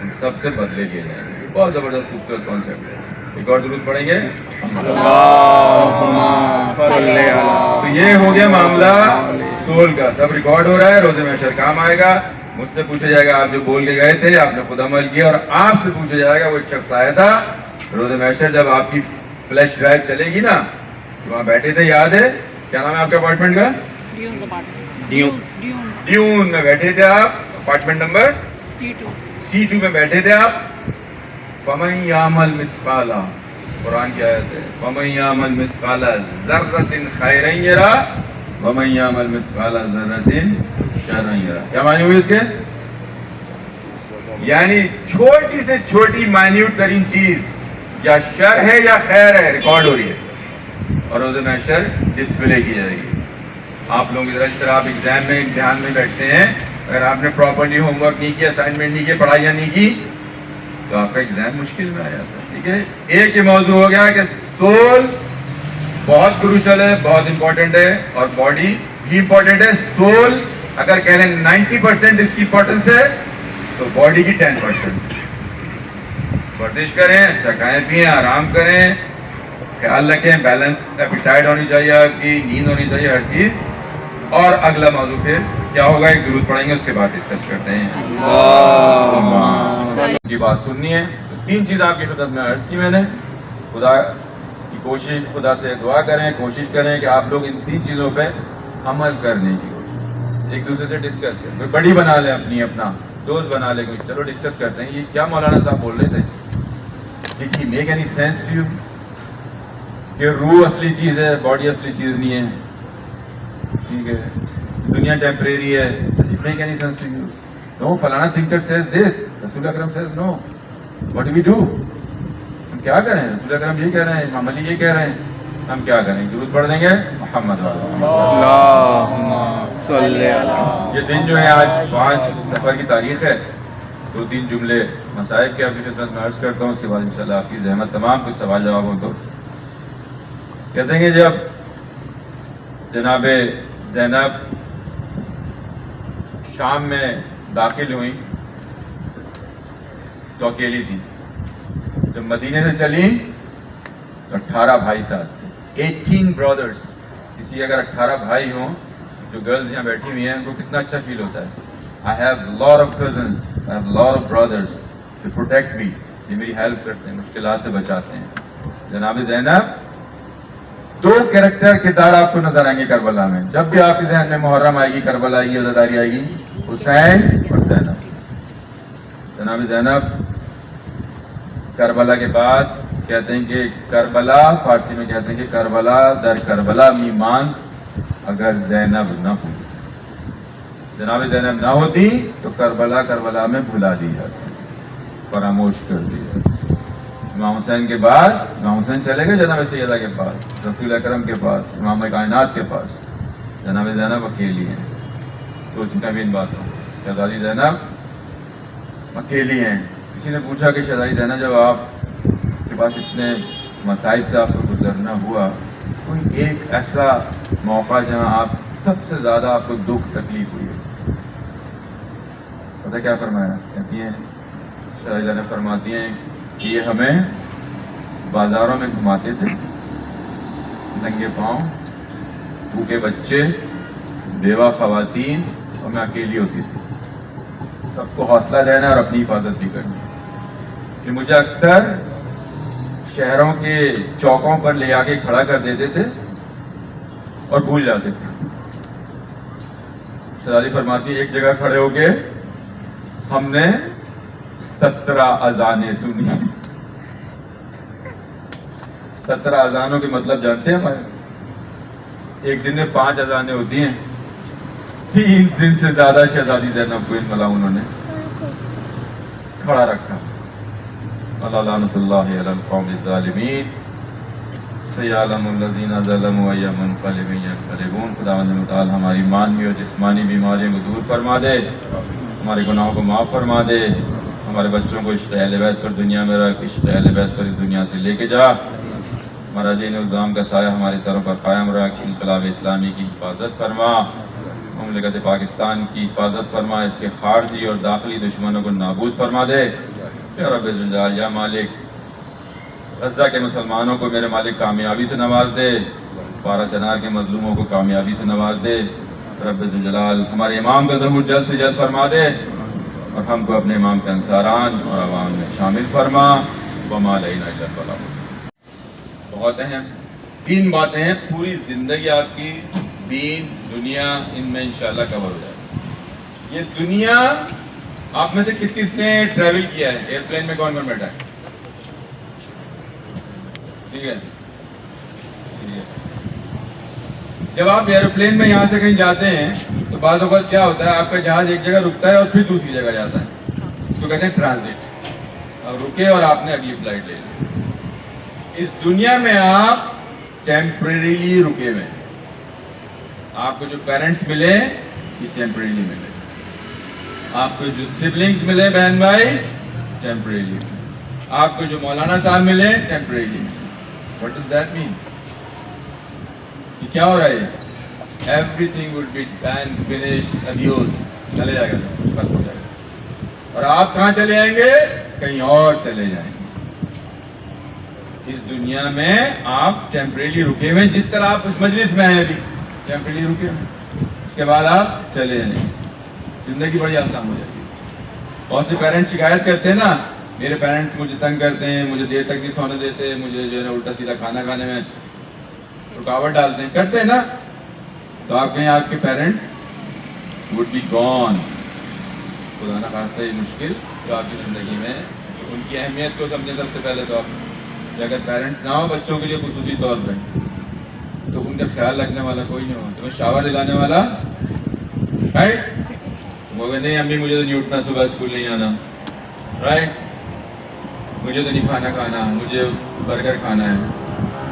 ان سب سے بدلے لیے جائیں گے. بہت زبردست خوبصورت کانسیپٹ ہے. ایک اور درود پڑھیں گے. اللہم صلی علی. تو یہ ہو گیا معاملہ سول کا, سب ریکارڈ ہو رہا ہے. روز محشر کام آئے گا, مجھ سے پوچھا جائے گا آپ جو بول کے گئے تھے, آپ نے خود عمل کیا, اور آپ سے پوچھا جائے گا وہ ایک شخص آیا تھا روز محشر جب آپ کی فلیش ڈرائیو چلے گی نا, وہاں بیٹھے تھے, یاد ہے کیا نام ہے آپ کے اپارٹمنٹ کا, ڈیون میں بیٹھے تھے آپ, اپارٹمنٹ نمبر C2 میں بیٹھے تھے آپ. فَمَن يَعْمَلْ مِثْقَالَ, قرآن کی آیت ہے, فَمَن يَعْمَلْ مِثْقَالَ ذَرَّةٍ خَيْرًا يَرَهُ وَمَن يَعْمَلْ مِثْقَالَ ذَرَّةٍ شَرًّا يَرَهُ. کیا معنی ہوئی اس کے؟ یعنی چھوٹی سے چھوٹی مائنیوٹ ترین چیز یا شر ہے یا خیر ہے, ریکارڈ ہو رہی ہے, اور روز محشر ڈسپلے کی جائے گی. آپ لوگوں کی طرح جس طرح آپ ایگزام میں امتحان میں بیٹھتے ہیں، اگر آپ نے پراپرلی ہوم ورک نہیں کیا، اسائنمنٹ نہیں کیا، پڑھائیاں نہیں کی، تو آپ کا ایگزام مشکل میں آ جاتا ہے. ٹھیک ہے، ایک یہ موضوع ہو گیا کہ سول بہت کروشل ہے، بہت امپورٹنٹ ہے، اور باڈی بھی امپورٹنٹ ہے. سول اگر کہہ لیں 90% اس کی امپورٹنس ہے تو باڈی کی 10%. ورزش کریں، اچھا کھائیں پیئیں، آرام کریں، خیال رکھیں، بیلنس ایپیٹائٹ ہونی چاہیے، آپ کی نیند ہونی چاہیے، ہر چیز. اور اگلا موضوع پھر کیا ہوگا، ایک درود پڑھیں گے، اس کے بعد ڈسکس کرتے ہیں. کی بات سننی ہے تو 3 چیز آپ کی خدمت میں عرض کی میں نے. خدا کی کوشش، خدا سے دعا کریں، کوشش کریں کہ آپ لوگ ان 3 چیزوں پہ عمل کرنے کی کوشش، ایک دوسرے سے ڈسکس کریں. کوئی بڑی بنا لے اپنا دوست بنا لے، کوئی چلو ڈسکس کرتے ہیں یہ کیا مولانا صاحب بول رہے تھے. Did he make any sense to you؟ کہ روح اصلی چیز ہے، باڈی اصلی چیز نہیں ہے. ٹھیک ہے، دنیا ٹیمپریری ہے. Does it make any sense to you؟ No، فلانا thinker says this، رسول اکرم says no. What do we do؟ ہم کیا کریں؟ رسول اکرم یہ کہہ رہے ہیں، امام علی یہ کہہ رہے ہیں، ہم کیا کریں؟ درود پڑھ دیں گے محمد والا. اللہم صلی علی. یہ دن جو ہے آج 5 سفر کی تاریخ ہے. 2-3 جملے مصائب کے آپ کی خدمت میں عرض کرتا ہوں، اس کے بعد انشاءاللہ آپ کی زحمت تمام کچھ سوال جواب ہو. تو کہتے ہیں کہ جب جناب زینب شام میں داخل ہوئی تو اکیلی تھی. جب مدینے سے چلی تو 18 بھائی ساتھ تھے، 18 برادرز. کسی اگر 18 بھائی ہوں، جو گرلز یہاں بیٹھی ہوئی ہیں، ان کو کتنا اچھا فیل ہوتا ہے. I have lot of cousins, I have lot of brothers to protect me. یہ میری ہیلپ کرتے ہیں، مشکلات سے بچاتے ہیں. جناب زینب 2 کریکٹر کردار آپ کو نظر آئیں گے کربلا میں. جب بھی آپ کے ذہن میں محرم آئے گی، کربلا آئے گی، عزاداری آئے گی، حسین اور زینب. جناب زینب کربلا کے بعد کہتے ہیں کہ کربلا، فارسی میں کہتے ہیں کہ کربلا در کربلا میمان اگر زینب نہ ہوتی. جناب زینب نہ ہوتی تو کربلا میں بھلا دی جاتی، فراموش کر دی جاتی. امام حسین کے بعد امام حسین چلے گئے جناب سیدہ کے پاس، رسول اکرم کے پاس، امام کائنات کے پاس. جناب زینب اکیلی ہیں. سوچ کا بھی ان بات ہو، شہزادی زینب اکیلی ہیں. کسی نے پوچھا کہ شہزادی زینب جب آپ کے پاس اتنے مسائل سے آپ کو گزرنا ہوا، کوئی ایک ایسا موقع جہاں آپ سب سے زیادہ آپ کو دکھ تکلیف ہوئی؟ پتہ کیا فرمایا؟ کہتی ہیں شہزادی زینب فرماتی ہیں کہ یہ ہمیں بازاروں میں گھماتے تھے، ننگے پاؤں، بھوکے بچے، بیوہ خواتین، اور میں اکیلی ہوتی تھی. سب کو حوصلہ دینا اور اپنی حفاظت بھی کرنی. کہ مجھے اکثر شہروں کے چوکوں پر لے آ کے کھڑا کر دیتے تھے اور بھول جاتے تھے. شہزادی فرماتی ایک جگہ کھڑے ہو کے ہم نے 17 اذانیں سنی. 17 اذانوں کے مطلب جانتے ہیں ہمارے؟ ایک دن میں 5 اذانیں ہوتی ہیں. 3 دن سے زیادہ شہزادی زینب کو ان ملاؤنوں نے کھڑا رکھا. اللہ لعنت اللہ علی القوم الظالمین سیعلم الذین ظلموا ای منقلب ینقلبون. خداوند متعال ہماری مانوی اور جسمانی بیماریوں کو دور فرما دے، ہمارے گناہوں کو معاف فرما دے، ہمارے بچوں کو عشق اہل بیت پر دنیا میں رکھ، عشق اہل بیت پر اس دنیا سے لے کے جا. مراجعین الزام کا سایہ ہمارے سروں پر قائم رکھ. انقلاب اسلامی کی حفاظت فرما، مملکت پاکستان کی حفاظت فرما، اس کے خارجی اور داخلی دشمنوں کو نابود فرما دے. یا رب الجلال، یا مالک، غزہ کے مسلمانوں کو میرے مالک کامیابی سے نواز دے، پارا چنار کے مظلوموں کو کامیابی سے نواز دے. رب الجلال ہمارے امام کا ظہور جلد سے جلد فرما دے، اور ہم کو اپنے امام کے انصاران اور عوام میں شامل فرما. وما علینا الا البلاغ. بہت اہم 3 باتیں ہیں، پوری زندگی آپ کی دین دنیا ان میں انشاءاللہ کور ہو جائے. یہ دنیا آپ میں سے کس کس نے ٹریول کیا ہے؟ ایئرپلین میں کون کون بیٹھا ہے؟ ٹھیک ہے. جب آپ ایئروپلین میں یہاں سے کہیں جاتے ہیں تو بعض اوقات کیا ہوتا ہے، آپ کا جہاز ایک جگہ رکتا ہے اور پھر دوسری جگہ جاتا ہے. اس کو کہتے ہیں ٹرانزٹ. اور رکے اور آپ نے اگلی فلائٹ لے لی. اس دنیا میں آپ ٹیمپریریلی رکے ہوئے. آپ کو جو پیرنٹس ملے یہ ٹیمپریلی ملے, آپ کو جو سبلنگس ملے بہن بھائی ٹیمپریلی ملے, آپ کو جو مولانا صاحب ملے ٹیمپریلی ملے. What does that mean? یہ کیا ہو رہا ہے؟ Everything would be done finished abuse, چلے جائے گا, ختم ہو جائے گا, اور آپ کہاں چلے جائیں گے؟ کہیں اور چلے جائیں گے. اس دنیا میں آپ ٹیمپریلی رکے ہوئے, جس طرح آپ اس مجلس میں ہیں ابھی ٹیمپریلی رکے ہوئے, اس کے بعد آپ چلے جائیں گے. زندگی بڑی آسان ہو جاتی ہے. بہت سے پیرنٹس شکایت کرتے ہیں نا, میرے پیرنٹس مجھے تنگ کرتے ہیں, مجھے دیر تک نہیں سونے دیتے, مجھے جو ہے نا الٹا سیدھا کھانا کھانے میں رکاوٹ ڈالتے ہیں, کرتے ہیں نا. تو آپ کہیں آپ کے پیرنٹس وڈ بی گون. خدا نہ خواستہ یہ مشکل جو آپ کی زندگی میں, ان کی اہمیت کو سمجھیں سب سے پہلے. تو آپ اگر پیرنٹس نہ ہو بچوں کے لیے خصوصی طور پہ, تو ان کا خیال رکھنے والا کوئی نہیں ہوگا. تمہیں شاور دلانے والا رائٹ, مگر نہیں امی مجھے تو نہیں اٹھنا, صبح اسکول نہیں آنا, رائٹ, مجھے تو نہیں کھانا کھانا, مجھے برگر کھانا ہے,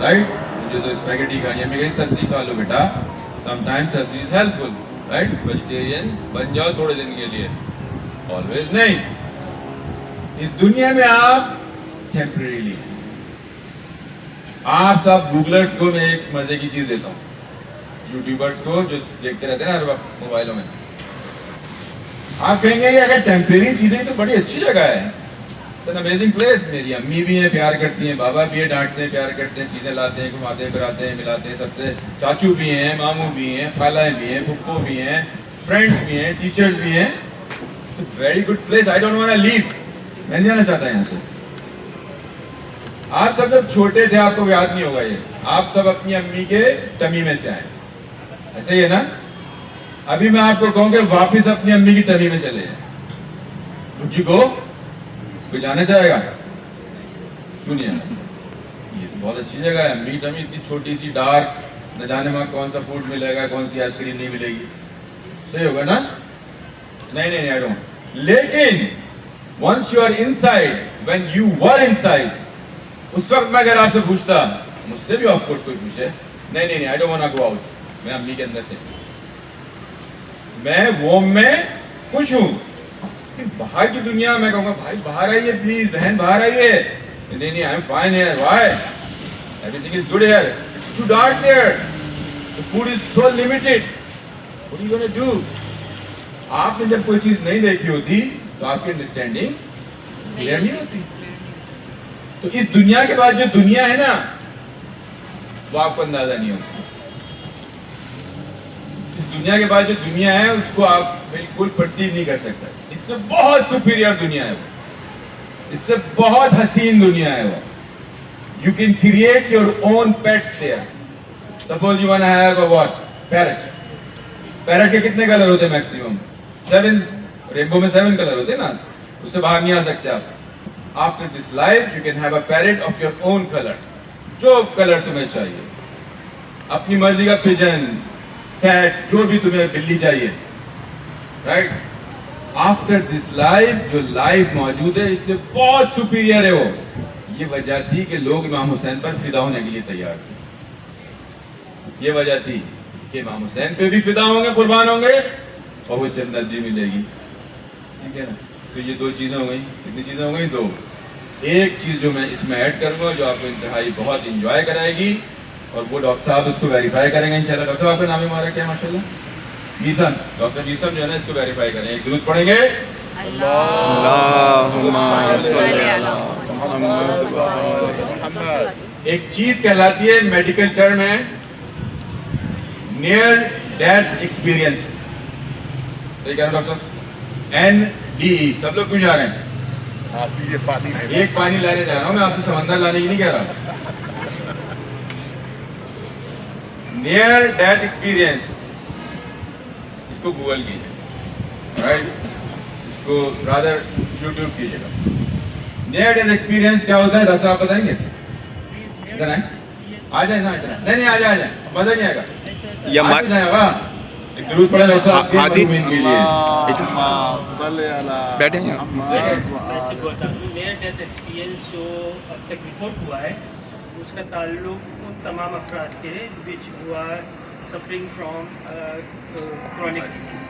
رائٹ, مجھے تو اسپیگیٹی کھانی ہے. میں کہیں سبزی کھا لو بیٹا, سم ٹائم سبزی از ہیلپ فل, رائٹ, ویجیٹیرین بن جاؤ تھوڑے دن کے لیے, آلویز نہیں. اس دنیا میں آپ ٹیمپریریلی, آپ سب گوگلرز کو میں ایک مزے کی چیز دیتا ہوں, یوٹیوبرز کو جو دیکھتے رہتے ہیں نا ہر وقت موبائلوں میں, آپ کہیں گے اگر ٹیمپریری چیزیں تو بڑی اچھی جگہ ہے, اٹس این امیزنگ پلیس. میری امی بھی ہیں, پیار کرتی ہیں, بابا بھی ہیں, ڈانٹتے ہیں, پیار کرتے ہیں, چیزیں لاتے ہیں, گھماتے ہیں, پھراتے ہیں, ملاتے ہیں سب سے, چاچو بھی ہیں, ماموں بھی ہیں, خالہ بھی ہیں, پھپھو بھی ہیں, فرینڈس بھی ہیں, ٹیچرز بھی ہیں. It's a very good place. I don't want to leave. میں نہیں جانا چاہتا یہاں سے. آپ سب جب چھوٹے تھے آپ کو یاد نہیں ہوگا یہ, آپ سب اپنی امی کے ٹمی میں سے آئے, ایسے ہی ہے نا. ابھی میں آپ کو کہوں کہ واپس اپنی امی کی ٹمی میں چلے جائیں. جی کو کوئی جانا چاہے گا؟ کیوں نہیں آنا؟ یہ تو بہت اچھی جگہ ہے. امی کی ٹمی اتنی چھوٹی سی ڈارک, نہ جانے میں کون سا فوڈ ملے گا, کون سی آئس کریم نہیں ملے گی. صحیح ہوگا نا؟ نہیں آئی ڈونٹ. لیکن once you are inside, when you were inside, اس وقت میں اگر آپ سے پوچھتا, مجھ سے بھی آف کورس کوئی پوچھے, نہیں I don't want to go out, میں امی کے اندر سے, میں ووم میں خوش ہوں. باہر کی دنیا میں کہوں گا بھائی باہر آئیے پلیز, بہن باہر آئیے, نہیں I am fine here. Why? Everything is good here. It's too dark there. The food is so limited. What are you going to do? آپ نے جب کوئی چیز نہیں دیکھی ہوتی تو آپ کی انڈرسٹینڈنگ کلیئر نہیں ہوتی. تو اس دنیا کے بعد جو دنیا ہے نا وہ آپ کو اندازہ نہیں ہوتا. اس دنیا کے بعد جو دنیا ہے اس کو آپ بالکل پرسیو نہیں کر سکتے. اس سے بہت سپیریئر دنیا ہے وہ, اس سے بہت حسین دنیا ہے وہ. You can create your own pets there. Suppose you want have a what, parrot. Parrot کے کتنے کلر ہوتے ہیں میکسیمم؟ 7. رینبو میں 7 کلر ہوتے ہیں نا, اس سے باہر نہیں آ سکتے آپ. After this life, you can have a parrot of your own color. جو کلر تمہیں چاہیے, اپنی مرضی کا پجن, کیٹ, جو بھی تمہیں, بلی چاہیے, رائٹ. آفٹر دس لائف جو لائف موجود ہے اس سے بہت سپیریئر ہے وہ. یہ وجہ تھی کہ لوگ امام حسین پر فدا ہونے کے لیے تیار تھے. یہ وجہ تھی کہ امام حسین پہ بھی فدا ہوں گے, قربان ہوں گے, اور وہ جنت بھی ملے گی. ٹھیک ہے نا. تو یہ 2 چیزیں ہو گئیں. کتنی چیزیں ہو گئیں؟ 2. ایک چیز جو میں اس میں ایڈ کروں گا جو آپ کو انتہائی بہت انجوائے کرائے گی, اور وہ ڈاکٹر صاحب اس کو ویریفائی کریں گے انشاءاللہ. ڈاکٹر صاحب آپ کا نام مبارک ہے ماشاءاللہ؟ جیسم. ڈاکٹر جیسم جو ہے نا اس کو ویریفائی کریں. ایک درود پڑھیں گے. ایک چیز کہلاتی ہے, میڈیکل ٹرم ہے, نیئر ڈیتھ ایکسپیرینس. صحیح کہہ رہا ہوں ڈاکٹر؟ NDE. سب لوگ کیوں جا رہے ہیں؟ ایک پانی لانے جا رہا ہوں میں, آپ سے سمندر لانے کی نہیں کہہ رہا. نیئر ڈیتھ ایکسپیرینس, اس کو گوگل کیجیے, رائٹ, اس کو رادر یوٹیوب کیجیے گا. نیئر ڈیتھ ایکسپیرینس کیا ہوتا ہے ڈاکٹر صاحب بتائیں گے؟ ادھر آئیں, آ جائیں نا, ادھر نہیں آ جائیں, مزہ نہیں آئے گا. ایک درود پڑھیں ڈاکٹر صاحب کے مدعوین کے لیے. بیٹھیں گے. نیئر ڈیتھ ایکسپیرینس جو اب تک رپورٹ ہوا ہے اس کا تعلق ان تمام افراد کے وچ ہوا suffering from chronic disease.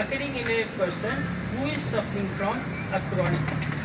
occurring in a person who is suffering from a chronic disease.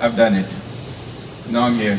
I've done it. Now I'm here.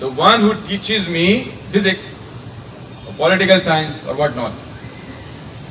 the one who teaches me physics or political science or what not,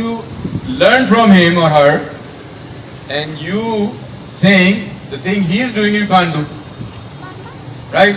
to learn from him or her and you saying the thing he is doing you can't do, right?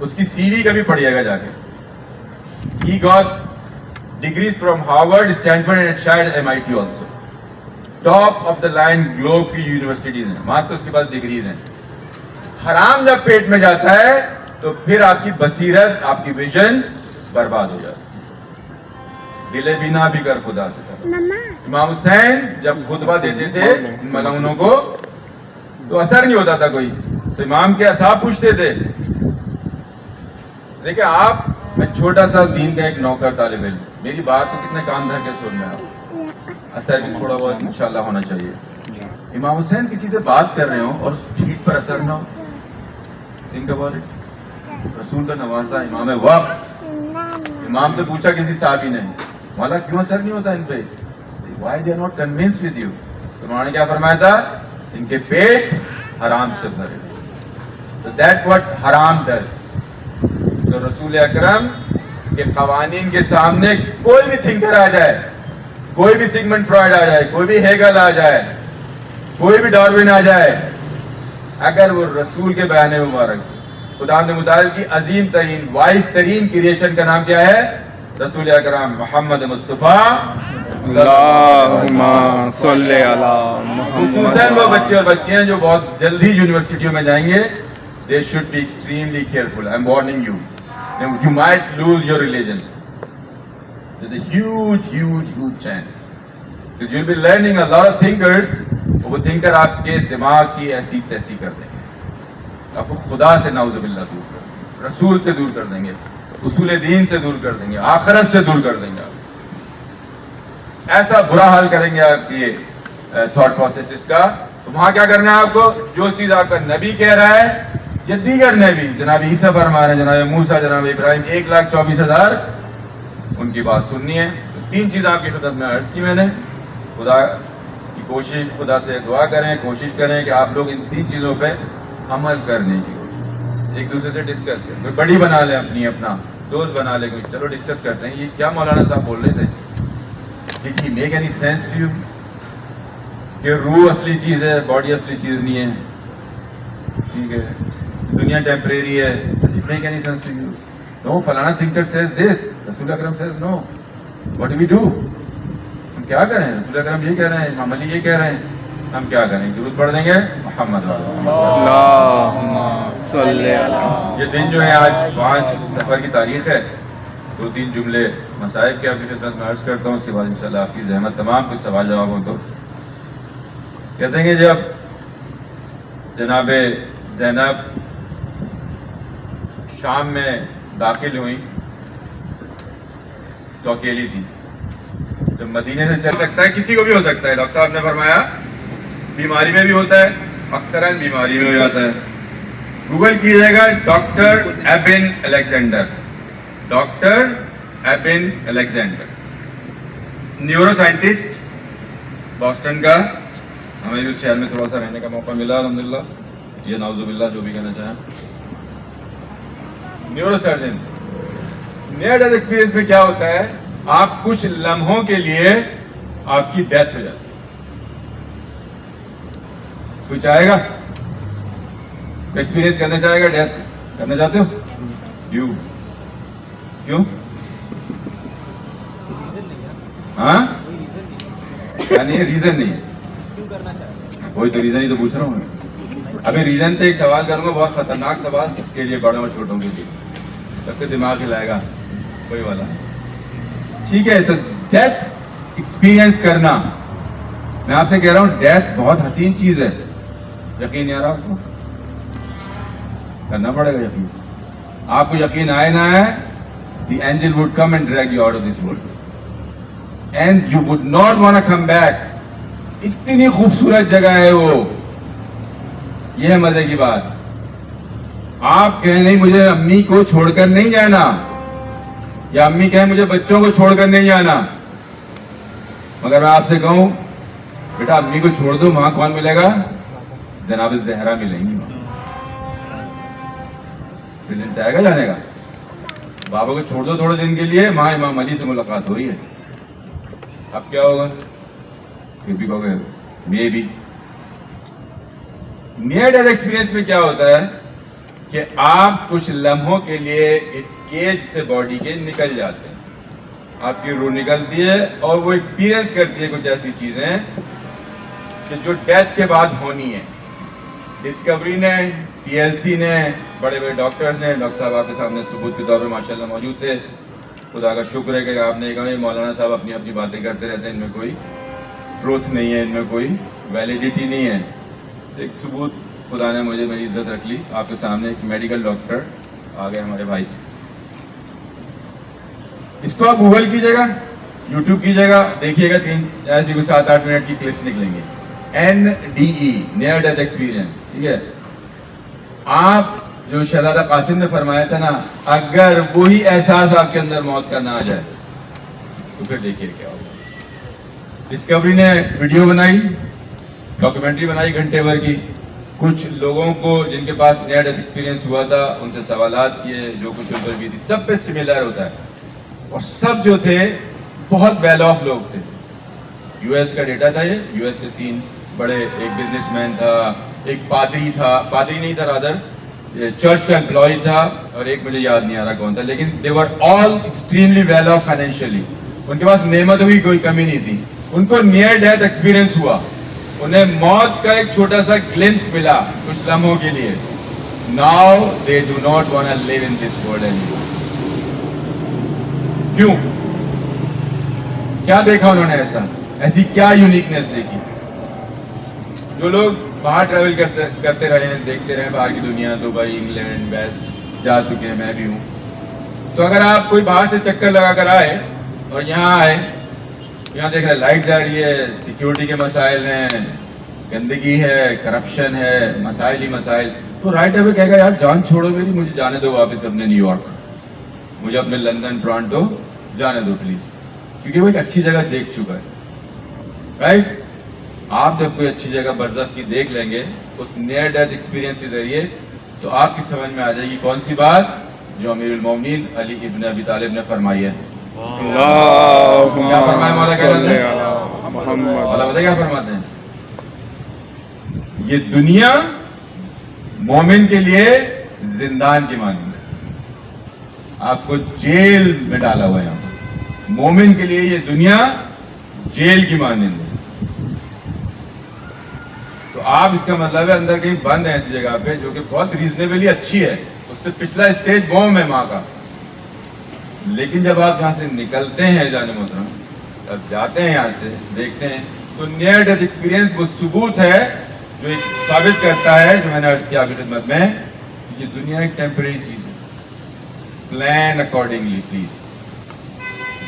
اس کی سی وی کبھی پڑھیے گا جا کے. He got degrees from Harvard, Stanford and شاید MIT also. Top of the line Globe کی یونیورسٹیز ہیں, وہاں سے اس کے پاس ڈگریز ہیں. حرام جب پیٹ میں جاتا ہے تو پھر آپ کی بصیرت, آپ کی ویژن برباد ہو جاتی ہے. گلے بنا بھی کر خدا سے کرو. امام حسین جب خطبہ دیتے تھے ان ملعونوں کو تو اثر نہیں ہوتا تھا کوئی, تو امام کے اصحاب پوچھتے تھے. دیکھیں آپ, میں چھوٹا سا دین کا ایک نوکر طالب علم, میری بات کو کتنے کان دھر کے سن رہے ہیں, اثر بھی تھوڑا بہت انشاءاللہ ہونا چاہیے. امام حسین کسی سے بات کر رہے ہوں اور ٹھیک پر اثر نہ ہو, think about it. رسول کا نوازا, امام وقت, امام سے پوچھا کسی صحابی نے, مولا کیوں اثر نہیں ہوتا ان پہ, why they are not convinced with you. تو انہوں نے کیا فرمایا تھا, ان کے پیٹ حرام سے بھرے. So that's what حرام does. تو رسول اکرم کے قوانین کے سامنے کوئی بھی تھنکر آ جائے, کوئی بھی سگمنڈ فرائڈ آ جائے, کوئی بھی ہیگل آ جائے, کوئی بھی ڈاروین آ جائے, اگر وہ رسول کے بیان مبارک, خدا نے متعال کی عظیم ترین وائز ترین کریشن کا نام کیا ہے, رسول اکرم محمد مصطفیٰ اللہم صلی علی محمد. خصوصاً وہ بچے اور بچیاں جو بہت جلدی یونیورسٹیوں میں جائیں گے, they should be extremely careful. I'm warning you. You might lose your religion. There's a huge chance. Because you'll be learning a lot of thinkers. وہ thinker آپ کے دماغ کی ایسی تیسی کر دیں گے, آپ کو خدا سے نعوذ باللہ دور کر دیں گے, رسول سے دور کر دیں گے, اصول دین سے دور کر دیں گے, آخرت سے دور کر دیں گے. ایسا برا حال کریں گے آپ کی تھاٹ پروسیسز کا. تو وہاں کیا کرنا ہے آپ کو, جو چیز آپ کا نبی کہہ رہا ہے یا دیگر نبی, جناب عیسیٰ فرما رہے ہیں, جناب موسیٰ, جناب ابراہیم, 1,24,000 ان کی بات سننی ہے. تو 3 چیزیں آپ کی خدمت میں عرض کی میں نے. خدا کی کوشش, خدا سے دعا کریں, کوشش کریں کہ آپ لوگ ان 3 چیزوں پہ عمل کرنے کی کوشش, ایک دوسرے سے ڈسکس کریں. کوئی بڑی بنا لیں اپنی, اپنا دوست بنا لیں, کوئی چلو ڈسکس کرتے ہیں یہ کیا مولانا صاحب بول رہے تھے, did he make any sense to you, کہ روح اصلی چیز ہے, باڈی اصلی چیز نہیں ہے, ٹھیک ہے, دنیا ٹیمپریری ہے, did he make any sense to you. No, فلانا تھنکر سیز دس, رسول اکرم says no, what do we do, ہم کیا کریں, رسول اکرم یہ کہہ رہے ہیں, امام علی یہ کہہ رہے ہیں, ہم کیا کریں, درود پڑھ دیں گے محمد اللہم صلی علی. یہ دن جو ہے آج 5 سفر کی تاریخ ہے. 2-3 جملے مصائب کے آپ کی خدمت میں عرض کرتا ہوں, اس کے بعد انشاءاللہ آپ کی زحمت تمام کچھ سوال جواب ہو. تو کہتے ہیں کہ جب جناب زینب شام میں داخل ہوئی تو اکیلی تھی. جب مدینے سے چل سکتا ہے, کسی کو بھی ہو سکتا ہے, ڈاکٹر صاحب نے فرمایا بیماری میں بھی ہوتا ہے, اکثراً بیماری میں ہو جاتا ہے. گوگل کیجیے گا doctor Eben Alexander, doctor Eben Alexander, neuroscientist Boston کا. ہمیں اس شہر میں تھوڑا سا رہنے کا موقع ملا الحمدللہ, یہ نعوذ باللہ جو بھی کہنا چاہیں. Neuro surgeon. Near death experience میں کیا ہوتا ہے, آپ کچھ لمحوں کے لیے آپ کی ڈیتھ ہو جاتی ہے. کوئی چاہے گا ایکسپیرینس کرنا چاہے گا, ڈیتھ کرنا چاہتے ہو, کیوں, ہاں, یعنی ریزن نہیں ہے, کوئی تو ریزن ہی تو پوچھ رہا ہوں میں. ابھی ریزن پہ ایک سوال کروں گا, بہت خطرناک سوال سب کے لیے, بڑوں اور چھوٹوں کے لیے, سب کے دماغ ہلائے گا کوئی والا. ٹھیک ہے, تو ڈیتھ ایکسپیرینس کرنا, میں آپ سے کہہ رہا ہوں ڈیتھ بہت حسین چیز ہے. یقین نہیں آ رہا آپ کو, کرنا پڑے گا یقین. آپ کو یقین آئے نہ آئے, the angel would come and drag you out of this world and you would not want to come back. اتنی خوبصورت جگہ ہے وہ, یہ ہے مزے کی بات. آپ کہیں نہیں مجھے امی کو چھوڑ کر نہیں جانا, یا امی کہیں مجھے بچوں کو چھوڑ کر نہیں جانا, مگر میں آپ سے کہوں بیٹا امی کو چھوڑ دو, وہاں کون ملے گا, جناب زہرا ملیں گی وہاں. دل چاہے گا جانے کا, بابا کو چھوڑ دو تھوڑے دن کے لیے, وہاں امام علی سے ملاقات ہو رہی ہے. اب کیا ہوگا, پھر بھی کہو گے maybe. Near death experience میں کیا ہوتا ہے, کہ آپ کچھ لمحوں کے لیے اس کیج سے باڈی کے نکل جاتے ہیں, آپ کی روح نکلتی ہے اور وہ ایکسپیرینس کرتی ہے کچھ ایسی چیزیں کہ جو ڈیتھ کے بعد ہونی ہے. ڈسکوری نے, TLC نے, بڑے بڑے ڈاکٹرز نے, ڈاکٹر صاحب آپ کے سامنے ثبوت کے طور پہ ماشاءاللہ موجود تھے. خدا کا شکر ہے کہ آپ نے کہا مولانا صاحب اپنی اپنی باتیں کرتے رہتے ہیں, ان میں کوئی ٹروتھ نہیں ہے, ان میں کوئی ویلیڈیٹی نہیں ہے. ایک ثبوت خدا نے مجھے میری عزت رکھ لی آپ کے سامنے, ایک میڈیکل ڈاکٹر آ گئے ہمارے بھائی. اس کو آپ گوگل کیجیے گا, یوٹیوب کیجیے گا, دیکھیے گا, ایسی کوئی 7-8 منٹ کی کلپس نکلیں گے. NDE نیئر ڈیتھ ایکسپیرینس, ٹھیک ہے. آپ جو شہزادہ قاسم نے فرمایا تھا نا, اگر وہی احساس آپ کے اندر موت کا نہ آ جائے تو پھر دیکھیے کیا ہوگا. ڈسکوری نے ویڈیو بنائی, ڈاکیومنٹری بنائی گھنٹے بھر کی. کچھ لوگوں کو جن کے پاس نیئر ڈیتھ ایکسپیرینس ہوا تھا ان سے سوالات کیے, جو کچھ ان پر بھی تھی سب پہ سملر ہوتا ہے, اور سب جو تھے بہت ویل آف لوگ تھے. US کا ڈیٹا تھا یہ, US کے 3 بڑے, ایک بزنس مین تھا, ایک پادری تھا, پادری نہیں تھا رادر, چرچ کا امپلائی تھا, اور ایک مجھے یاد نہیں آ رہا کون تھا, لیکن they were all extremely well off financially. ان کے پاس نعمتوں کی کوئی کمی نہیں تھی. ان کو نیئر ڈیتھ ایکسپیرینس ہوا, انہیں موت کا ایک چھوٹا سا گلمپس ملا کچھ لمحوں کے لیے. Now they do not want to live in this world anymore. کیوں؟ کیا دیکھا انہوں نے ایسا, ایسی کیا یونیکنیس دیکھی؟ جو لوگ باہر ٹریول کرتے رہے ہیں, دیکھتے رہے باہر کی دنیا, دبئی, انگلینڈ, ویسٹ جا چکے ہیں, میں بھی ہوں. تو اگر آپ کوئی باہر سے چکر لگا کر آئے اور یہاں آئے, یہاں دیکھ رہے لائٹ جا رہی ہے, سیکیورٹی کے مسائل ہیں, گندگی ہے, کرپشن ہے, مسائل ہی مسائل, تو رائٹ اوے کہے گا یار جان چھوڑو میری, مجھے جانے دو واپس اپنے نیو یارک, مجھے اپنے لندن, ٹورانٹو جانے دو پلیز, کیونکہ وہ ایک اچھی جگہ دیکھ چکا ہے. رائٹ. آپ جب کوئی اچھی جگہ برزخ کی دیکھ لیں گے اس نیئر ڈیتھ ایکسپیرینس کے ذریعے, تو آپ کی سمجھ میں آ جائے گی کون سی بات جو امیر المومنین علی ابن ابی طالب نے فرمائی ہے. کیا فرمایا مولا کہتے ہیں, کیا فرماتے ہیں؟ یہ دنیا مومن کے لیے زندان کی مانند ہے, آپ کو جیل میں ڈالا ہوا ہے یہاں پر. مومن کے لیے یہ دنیا جیل کی مانند ہے. تو آپ اس کا مطلب ہے اندر کہیں بند ہے ایسی جگہ پہ جو کہ بہت ریزنیبلی اچھی ہے, اس سے پچھلا اسٹیج بوم ہے ماں کا. لیکن جب آپ یہاں سے نکلتے ہیں جانے محترم, جب جاتے ہیں یہاں سے دیکھتے ہیں, تو نیئر ڈیتھ ایکسپیرینس وہ ثبوت ہے جو ثابت کرتا ہے, جو میں نے عرض کیا آپ کی خدمت میں, یہ دنیا ایک ٹیمپریری چیز ہے. پلان اکارڈنگلی پلیز,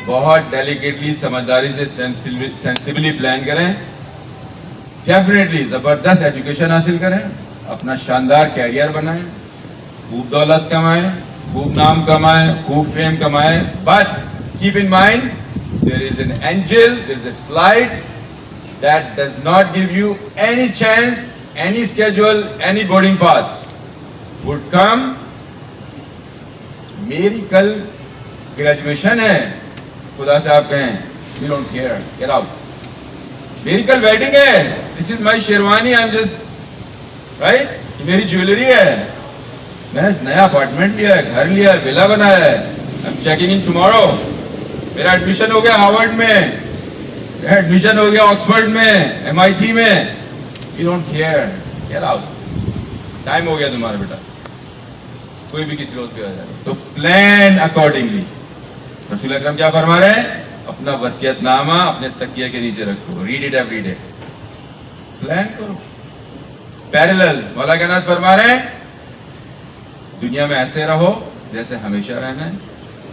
بہت ڈیلیکیٹلی, سمجھداری سے, سینسیبلی پلان کریں. ڈیفینیٹلی زبردست ایجوکیشن حاصل کریں, اپنا شاندار کیریئر بنائیں, خوب دولت کمائیں, خوب نام کمائیں, خوب فیم کمائیں. But keep in mind there is an angel, there is a flight that does not give you any chance, any schedule, any boarding pass. Would come. میری کل گریجویشن ہے, خدا سے آپ کہیں we don't care, get out. میری کل ویڈنگ ہے, this is my sherwani, I am just right, میری جیولری ہے, میں نے نیا اپارٹمنٹ لیا ہے, گھر لیا ہے, ویلا بنایا ہے, I am checking in tomorrow. میرا ایڈمیشن ہو گیا ہارورڈ میں, میرا ایڈمیشن ہو گیا آکسفورڈ میں, MIT میں. You don't care, get out, time ہو گیا تمہارا بیٹا, کوئی بھی کسی دوست پہ آ جائے. تو پلان اکارڈنگلی. رسول اکرم کیا فرما رہے ہیں, اپنا وصیت نامہ اپنے تکیے کے نیچے رکھو, read it every day, plan کرو. پیرلل مولا کائنات فرما رہے ہیں دنیا میں ایسے رہو جیسے ہمیشہ رہنا ہے,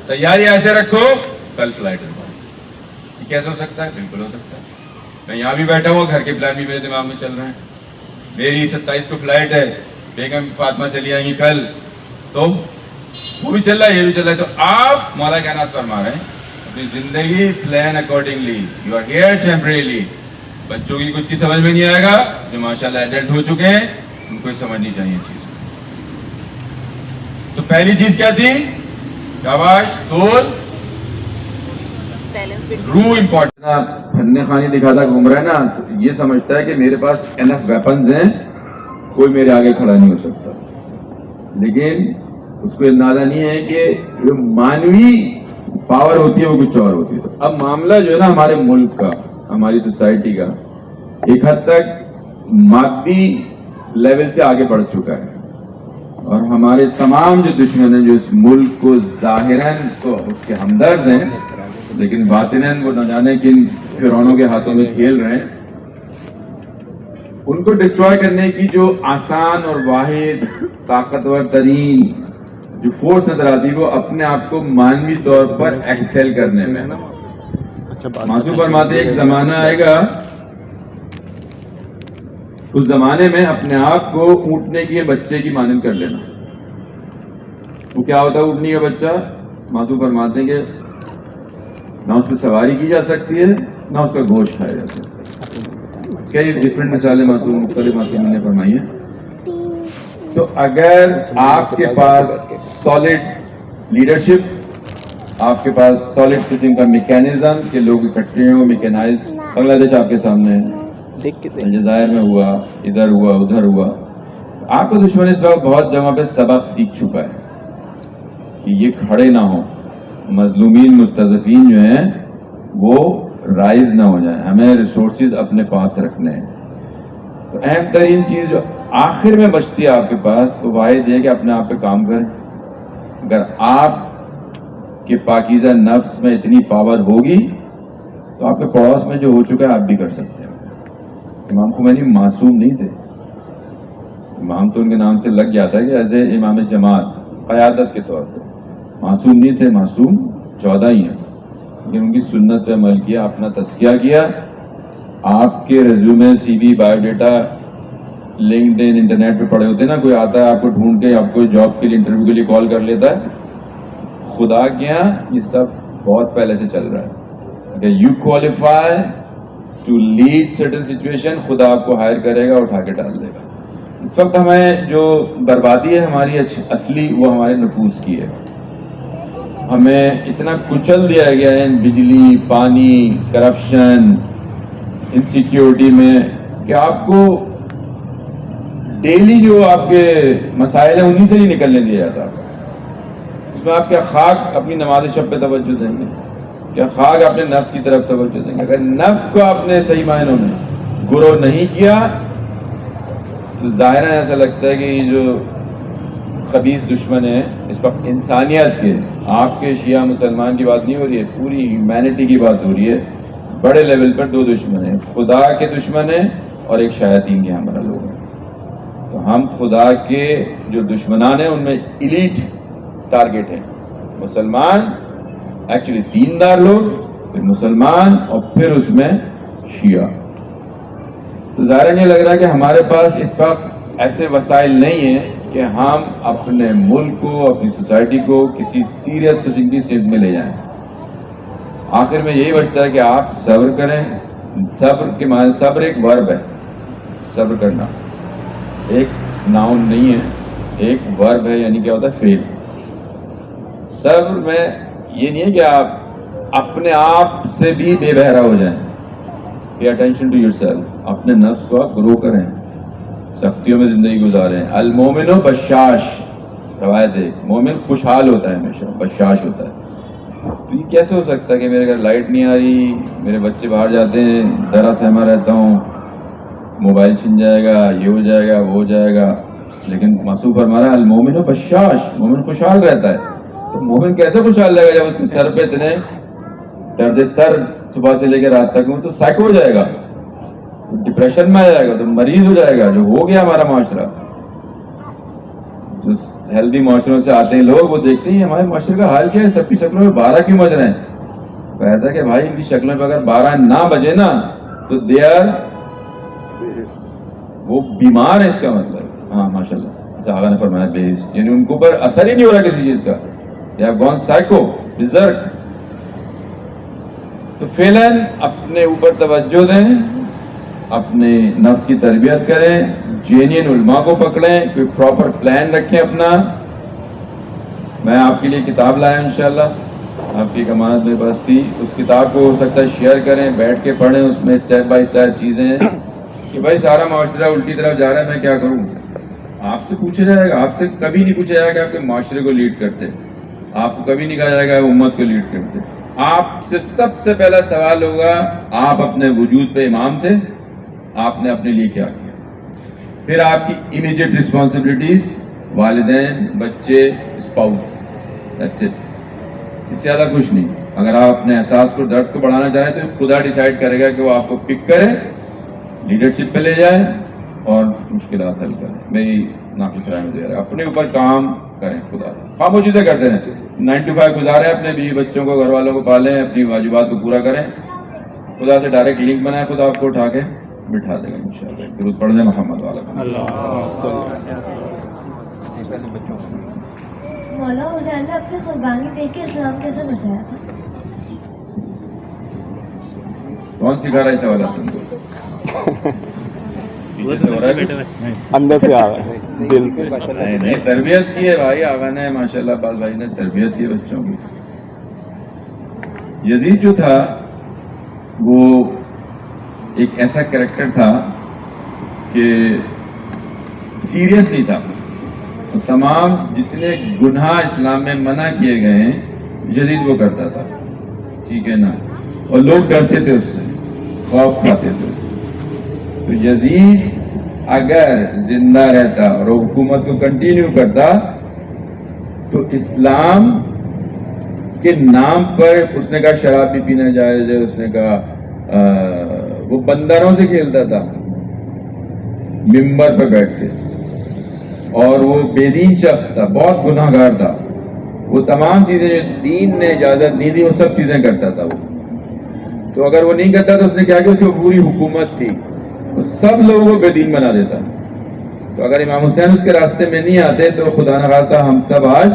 تیاری ایسے رکھو کل فلائٹ ہے. یہ کیسے ہو سکتا ہے؟ بالکل ہو سکتا ہے. میں یہاں بھی بیٹھا ہوں, گھر کے پلان بھی میرے دماغ میں چل رہے ہیں. میری 27 کو فلائٹ ہے, بیگم فاطمہ چلی آئیں گی کل, تو وہ بھی چل رہا ہے, یہ بھی چل رہا ہے. تو آپ مولا کائنات فرما رہے ہیں اپنی زندگی plan accordingly. You are here temporarily. بچوں کی کچھ کی سمجھ میں نہیں آئے گا, جو ماشاءاللہ ایڈلٹ ہو چکے ہیں ان کو سمجھنی چاہیے چیز. تو پہلی چیز کیا تھی؟ شاباش, سول, روح امپورٹنٹ. پھرنے خانی دکھاتا گھوم رہا ہے نا, تو یہ سمجھتا ہے کہ میرے پاس انف ویپنز ہیں, کوئی میرے آگے کھڑا نہیں ہو سکتا. لیکن اس کو اندازہ نہیں ہے کہ جو مانوی پاور ہوتی ہے وہ کچھ اور ہوتی ہے. تو اب معاملہ جو ہے نا ہمارے ملک کا، ہماری سوسائٹی کا ایک حد تک مادی لیول سے آگے بڑھ چکا ہے، اور ہمارے تمام جو دشمن ہیں جو اس ملک کو ظاہراً تو اس کے ہمدرد ہیں لیکن باطناً وہ نہ جانے کن فرعونوں کے ہاتھوں میں کھیل رہے ہیں، ان کو ڈسٹروائے کرنے کی جو آسان اور واحد طاقتور ترین جو فورس نظر آتی وہ اپنے آپ کو مانوی طور پر ایکسل کرنے میں. معصوم فرماتے ایک زمانہ آئے گا، اس زمانے میں اپنے آپ کو اونٹنے کے بچے کی مانند کر لینا. وہ کیا ہوتا ہے اونٹنے کا بچہ؟ معصوم فرماتے ہیں کہ نہ اس پہ سواری کی جا سکتی ہے نہ اس کا گوشت کھایا جا سکتا ہے. کئی ڈفرینٹ مثالیں مختلف معصوم نے فرمائی ہیں. تو اگر آپ کے پاس سالڈ لیڈرشپ، آپ کے پاس سالڈ قسم کا میکینزم کہ لوگ اکٹھے ہوں، میکینائز، بنگلہ دیش آپ کے سامنے ہے، جزائر میں ہوا، ادھر ہوا، ادھر ہوا، آپ کا دشمن اس وقت بہت جگہ پہ سبق سیکھ چکا ہے کہ یہ کھڑے نہ ہوں، مظلومین مستضعفین جو ہیں وہ رائز نہ ہو جائیں، ہمیں ریسورسز اپنے پاس رکھنے ہیں. تو اہم ترین چیز جو آخر میں بچتی ہے آپ کے پاس تو واحد یہ کہ اپنے آپ پہ کام کریں. اگر آپ کے پاکیزہ نفس میں اتنی پاور ہوگی تو آپ کے پڑوس میں جو ہو چکا ہے آپ بھی کر سکتے ہیں. امام خمینی معصوم نہیں تھے، امام تو ان کے نام سے لگ جاتا ہے کہ ایز اے امام جماعت قیادت کے طور پہ معصوم نہیں تھے، معصوم 14 ہی ہیں، لیکن ان کی سنت پہ عمل کیا، اپنا تزکیہ کیا. آپ کے ریزیومے، سی وی، بایو ڈیٹا لنکڈ ان انٹرنیٹ پہ پڑے ہوتے ہیں نا، کوئی آتا ہے آپ کو ڈھونڈ کے آپ کو جاب کے لیے انٹرویو کے لیے کال کر لیتا ہے. خدا کے یہاں یہ سب بہت پہلے سے چل رہا ہے کہ you qualify to lead certain situation, خدا آپ کو ہائر کرے گا، اٹھا کے ڈال دے گا. اس وقت ہمیں جو بربادی ہے ہماری اصلی وہ ہمارے نفوس کی ہے. ہمیں اتنا کچل دیا گیا ہے بجلی، پانی، کرپشن، انسیکیورٹی میں کہ آپ کو ڈیلی جو آپ کے مسائل ہیں انہی سے نہیں نکلنے دیا جاتا. اس میں آپ کیا خاک اپنی نماز شب پہ توجہ دیں گے؟ کیا خاک اپنے نفس کی طرف توجہ دیں گے؟ اگر نفس کو آپ نے صحیح معنوں میں گرو نہیں کیا تو ظاہراً ایسا لگتا ہے کہ یہ جو خبیث دشمن ہے اس وقت انسانیت کے، آپ کے شیعہ مسلمان کی بات نہیں ہو رہی ہے، پوری ہیومینٹی کی بات ہو رہی ہے. بڑے لیول پر دو دشمن ہیں، خدا کے دشمن ہیں اور ایک شیاطین کے ہمارا لوگ ہیں. تو ہم خدا کے جو دشمنان ہیں ان میں ایلیٹ ٹارگٹ ہیں مسلمان، ایکچولی دیندار لوگ، پھر مسلمان اور پھر اس میں شیعہ. تو ظاہر یہ لگ رہا ہے کہ ہمارے پاس اس وقت ایسے وسائل نہیں ہیں کہ ہم اپنے ملک کو، اپنی سوسائٹی کو کسی سیریس قسم کی سمت میں لے جائیں. آخر میں یہی بچتا ہے کہ آپ صبر کریں. صبر کے معنی، صبر ایک ورب ہے، صبر کرنا ایک ناؤن نہیں ہے، ایک ورب ہے، یعنی کیا ہوتا ہے فعل. صبر میں یہ نہیں ہے کہ آپ اپنے آپ سے بھی بے بہرا ہو جائیں. Pay attention to yourself, اپنے نفس کو آپ گرو کریں، سختیوں میں زندگی گزاریں. المومن بشاش، روایت ہے مومن خوشحال ہوتا ہے، ہمیشہ بشاش ہوتا ہے. تو یہ کیسے ہو سکتا ہے کہ میرے گھر لائٹ نہیں آ رہی، میرے بچے باہر جاتے ہیں، ڈرا سہما رہتا ہوں، موبائل چھن جائے گا، یہ ہو جائے گا، وہ ہو جائے گا. لیکن معصوم فرما رہا ہے المومن بشاش، مومن خوشحال رہتا ہے. تو مومن کیسے خوشحال رہے گا جب اس کے سر پہ اتنے درد سر صبح سے لے کے رات تک ہوں؟ تو سائیکو ہو جائے گا، ڈپریشن میں آ جائے گا، تو مریض ہو جائے گا، جو ہو گیا ہمارا معاشرہ. جو ہیلدی معاشروں سے آتے ہیں لوگ وہ دیکھتے ہیں ہمارے معاشرے کا حال کیا ہے، سب کی شکلوں میں 12 کیوں بج رہے ہیں. کہتا ہے کہ بھائی ان کی شکلوں پہ اگر 12 نہ بجے نا تو وہ بیمار ہے، اس کا مطلب. ہاں ماشاء اللہ صحابہ نے فرمایا بے، یعنی ان کے اوپر اثر ہی نہیں ہو رہا کسی چیز کا، یا گون سائیکو بزرگ. تو فعلاً اپنے اوپر توجہ دیں، اپنے نفس کی تربیت کریں، جینین علماء کو پکڑیں، کوئی پراپر پلان رکھیں اپنا. میں آپ کے لیے کتاب لایا انشاءاللہ، آپ کی ایک امانت میرے پاس تھی. اس کتاب کو ہو سکتا ہے شیئر کریں، بیٹھ کے پڑھیں. اس میں اسٹیپ بائی اسٹیپ چیزیں ہیں کہ بھائی سارا معاشرہ الٹی طرف جا رہا ہے، میں کیا کروں. آپ سے پوچھا جائے گا. آپ سے کبھی نہیں پوچھا جائے گا آپ کے معاشرے کو لیڈ کرتے, آپ کو کبھی نہیں کہا جائے گا آپ امت کو لیڈ کرتے. آپ سے سب سے پہلا سوال ہوگا آپ اپنے وجود پہ امام تھے, آپ نے اپنے لیے کیا کیا. پھر آپ کی امیجیٹ رسپانسبلٹیز والدین, بچے, اسپاؤس, دیٹس اٹ. اس سے زیادہ کچھ نہیں. اگر آپ اپنے احساس کو, درد کو بڑھانا چاہیں تو خدا ڈیسائیڈ کرے گا کہ وہ آپ کو پک کرے, لیڈرشپ پہ لے جائے اور مشکلات حل کرے. میری ناقص رائے میں دے رہا ہے, اپنے اوپر کام کریں. خدا خاموشی سے کرتے رہیں, 9 to 5 گزاریں, اپنے بیوی بچوں کو, گھر والوں کو پالیں, اپنی واجبات کو پورا کریں. خدا سے ڈائریکٹ لنک بنائیں, خدا آپ کو اٹھا کے بٹھا دے گا انشاءاللہ. درود پڑھ دیں محمد والا. مولا حسین نے اپنی قربانی دے کے اسلام کیسے بچایا تھا؟ کون سکھا رہا ہے سوالات تم کو؟ پیچھے سے ہو رہا ہے, اندر سے آ رہا ہے, دل سے. نہیں, تربیت کی ہے بھائی. آغا نے ماشاءاللہ عباس بھائی نے تربیت کی بچوں کی. یزید جو تھا وہ ایک ایسا کریکٹر تھا کہ سیریس نہیں تھا. تمام جتنے گناہ اسلام میں منع کیے گئے ہیں یزید وہ کرتا تھا, ٹھیک ہے نا, اور لوگ ڈرتے تھے اس سے, خوف کھاتے تھے اس سے. تو یزید اگر زندہ رہتا اور حکومت کو کنٹینیو کرتا تو اسلام کے نام پر اس نے کہا شراب بھی پینا جائز ہے, اس نے کہا وہ بندروں سے کھیلتا تھا ممبر پہ بیٹھ کے, اور وہ بے دین شخص تھا, بہت گناہ گار تھا. وہ تمام چیزیں جو دین نے اجازت نہیں دی وہ سب چیزیں کرتا تھا وہ. تو اگر وہ نہیں کرتا تو اس نے کیا کہ اس کی پوری حکومت تھی, وہ سب لوگوں کو بے دین بنا دیتا. تو اگر امام حسین اس کے راستے میں نہیں آتے تو خدا نخواستہ ہم سب آج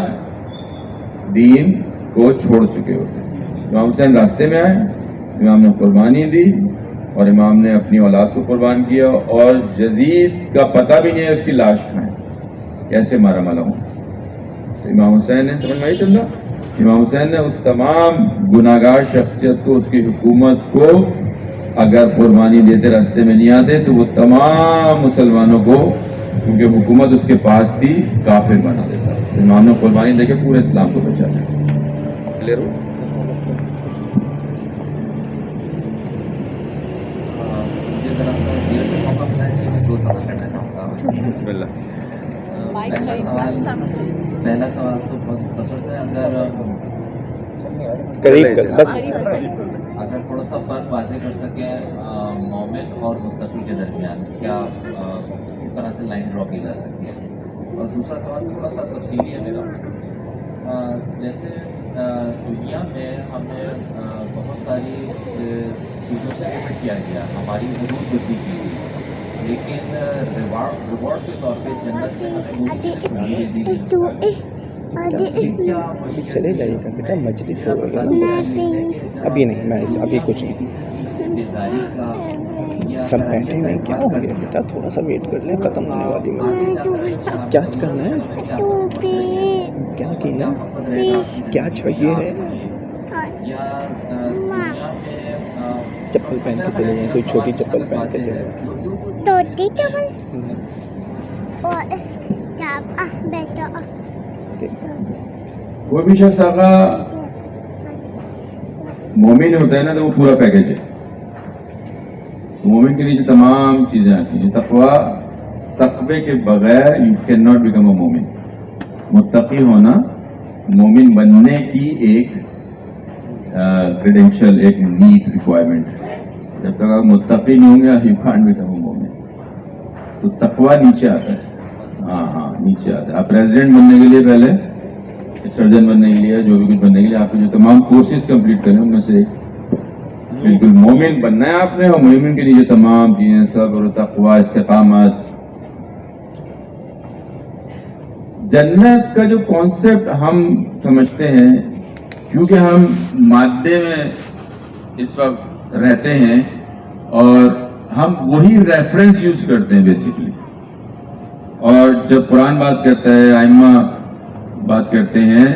دین کو چھوڑ چکے ہوتے. امام حسین راستے میں آئے, امام نے قربانی دی اور امام نے اپنی اولاد کو قربان کیا, اور یزید کا پتہ بھی نہیں ہے اس کی لاش کھائیں کیسے مارا مالا ہوں. تو امام حسین نے, سمجھ میں آئی چندہ, امام حسین نے اس تمام گناہگار شخصیت کو, اس کی حکومت کو اگر قربانی دیتے راستے میں نہیں آتے تو وہ تمام مسلمانوں کو, کیونکہ حکومت اس کے پاس تھی, کافر بنا دیتا. امام نے قربانی دے کے پورے اسلام کو بچا دیا. کلیئر ہو؟ بسم اللہ. پہلا سوال تو بہت مختصر سے, اگر تھوڑا سا فرق واضح کر سکیں مومن اور متقی کے درمیان, کیا کس طرح سے لائن ڈرا کی جا سکتی ہے. اور دوسرا سوال تھوڑا سا تفصیلی ہے میرا. جیسے دنیا میں ہمیں بہت ساری چیزوں سے لمٹ کیا گیا, ہماری حدود بدلی کی گئی, لیکن ریوارڈ کے طور پہ جنت میں چلے جائیے گا بیٹا, مجلس ہوگا ابھی نہیں, میں ابھی کچھ نہیں, سب بیٹھے ہوئے. کیا ہو گیا بیٹا, تھوڑا سا ویٹ کر لیں, ختم ہونے والی میں. کیا کرنا ہے, کیا کیا, کیا چاہیے ہے. چپل پہن کے چلے جائیں, کوئی چھوٹی چپل پہن کے چلے جائیں. چھوٹی چپل بیٹا. کوئی بھی شخص آقا مومن ہوتا ہے نا تو وہ پورا پیکج ہے. مومن کے نیچے تمام چیزیں آتی ہیں. تقوی کے بغیر you can not become a مومن. متقی ہونا مومن بننے کی ایک کریڈینشل, ایک نیڈ, ریکوائرمنٹ. جب تک آپ متقی نہیں ہوں گے یو کانٹ بیکم اے مومن. تو تقوی نیچے آتا ہے. ہاں نیچے آتا ہے. آپ پریزیڈنٹ بننے کے لیے پہلے, سرجن بننے کے لیے, جو بھی کچھ بننے کے لیے آپ کو جو تمام کورسز کمپلیٹ کریں ان میں سے بالکل مومن بننا ہے آپ نے. اور مومن کے لیے تمام چیزیں, صبر, تقوی, استقامت. جنت کا جو کانسیپٹ ہم سمجھتے ہیں, کیونکہ ہم مادے میں اس وقت رہتے ہیں اور ہم وہی ریفرنس یوز کرتے ہیں بیسیکلی. اور جب قرآن بات کرتا ہے, ائمہ بات کرتے ہیں,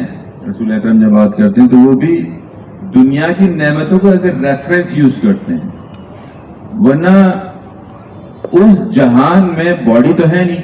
رسول اکرم جب بات کرتے ہیں تو وہ بھی دنیا کی نعمتوں کو ایز اے ریفرنس یوز کرتے ہیں. ورنہ اس جہان میں باڈی تو ہے نہیں,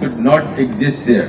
could not exist there,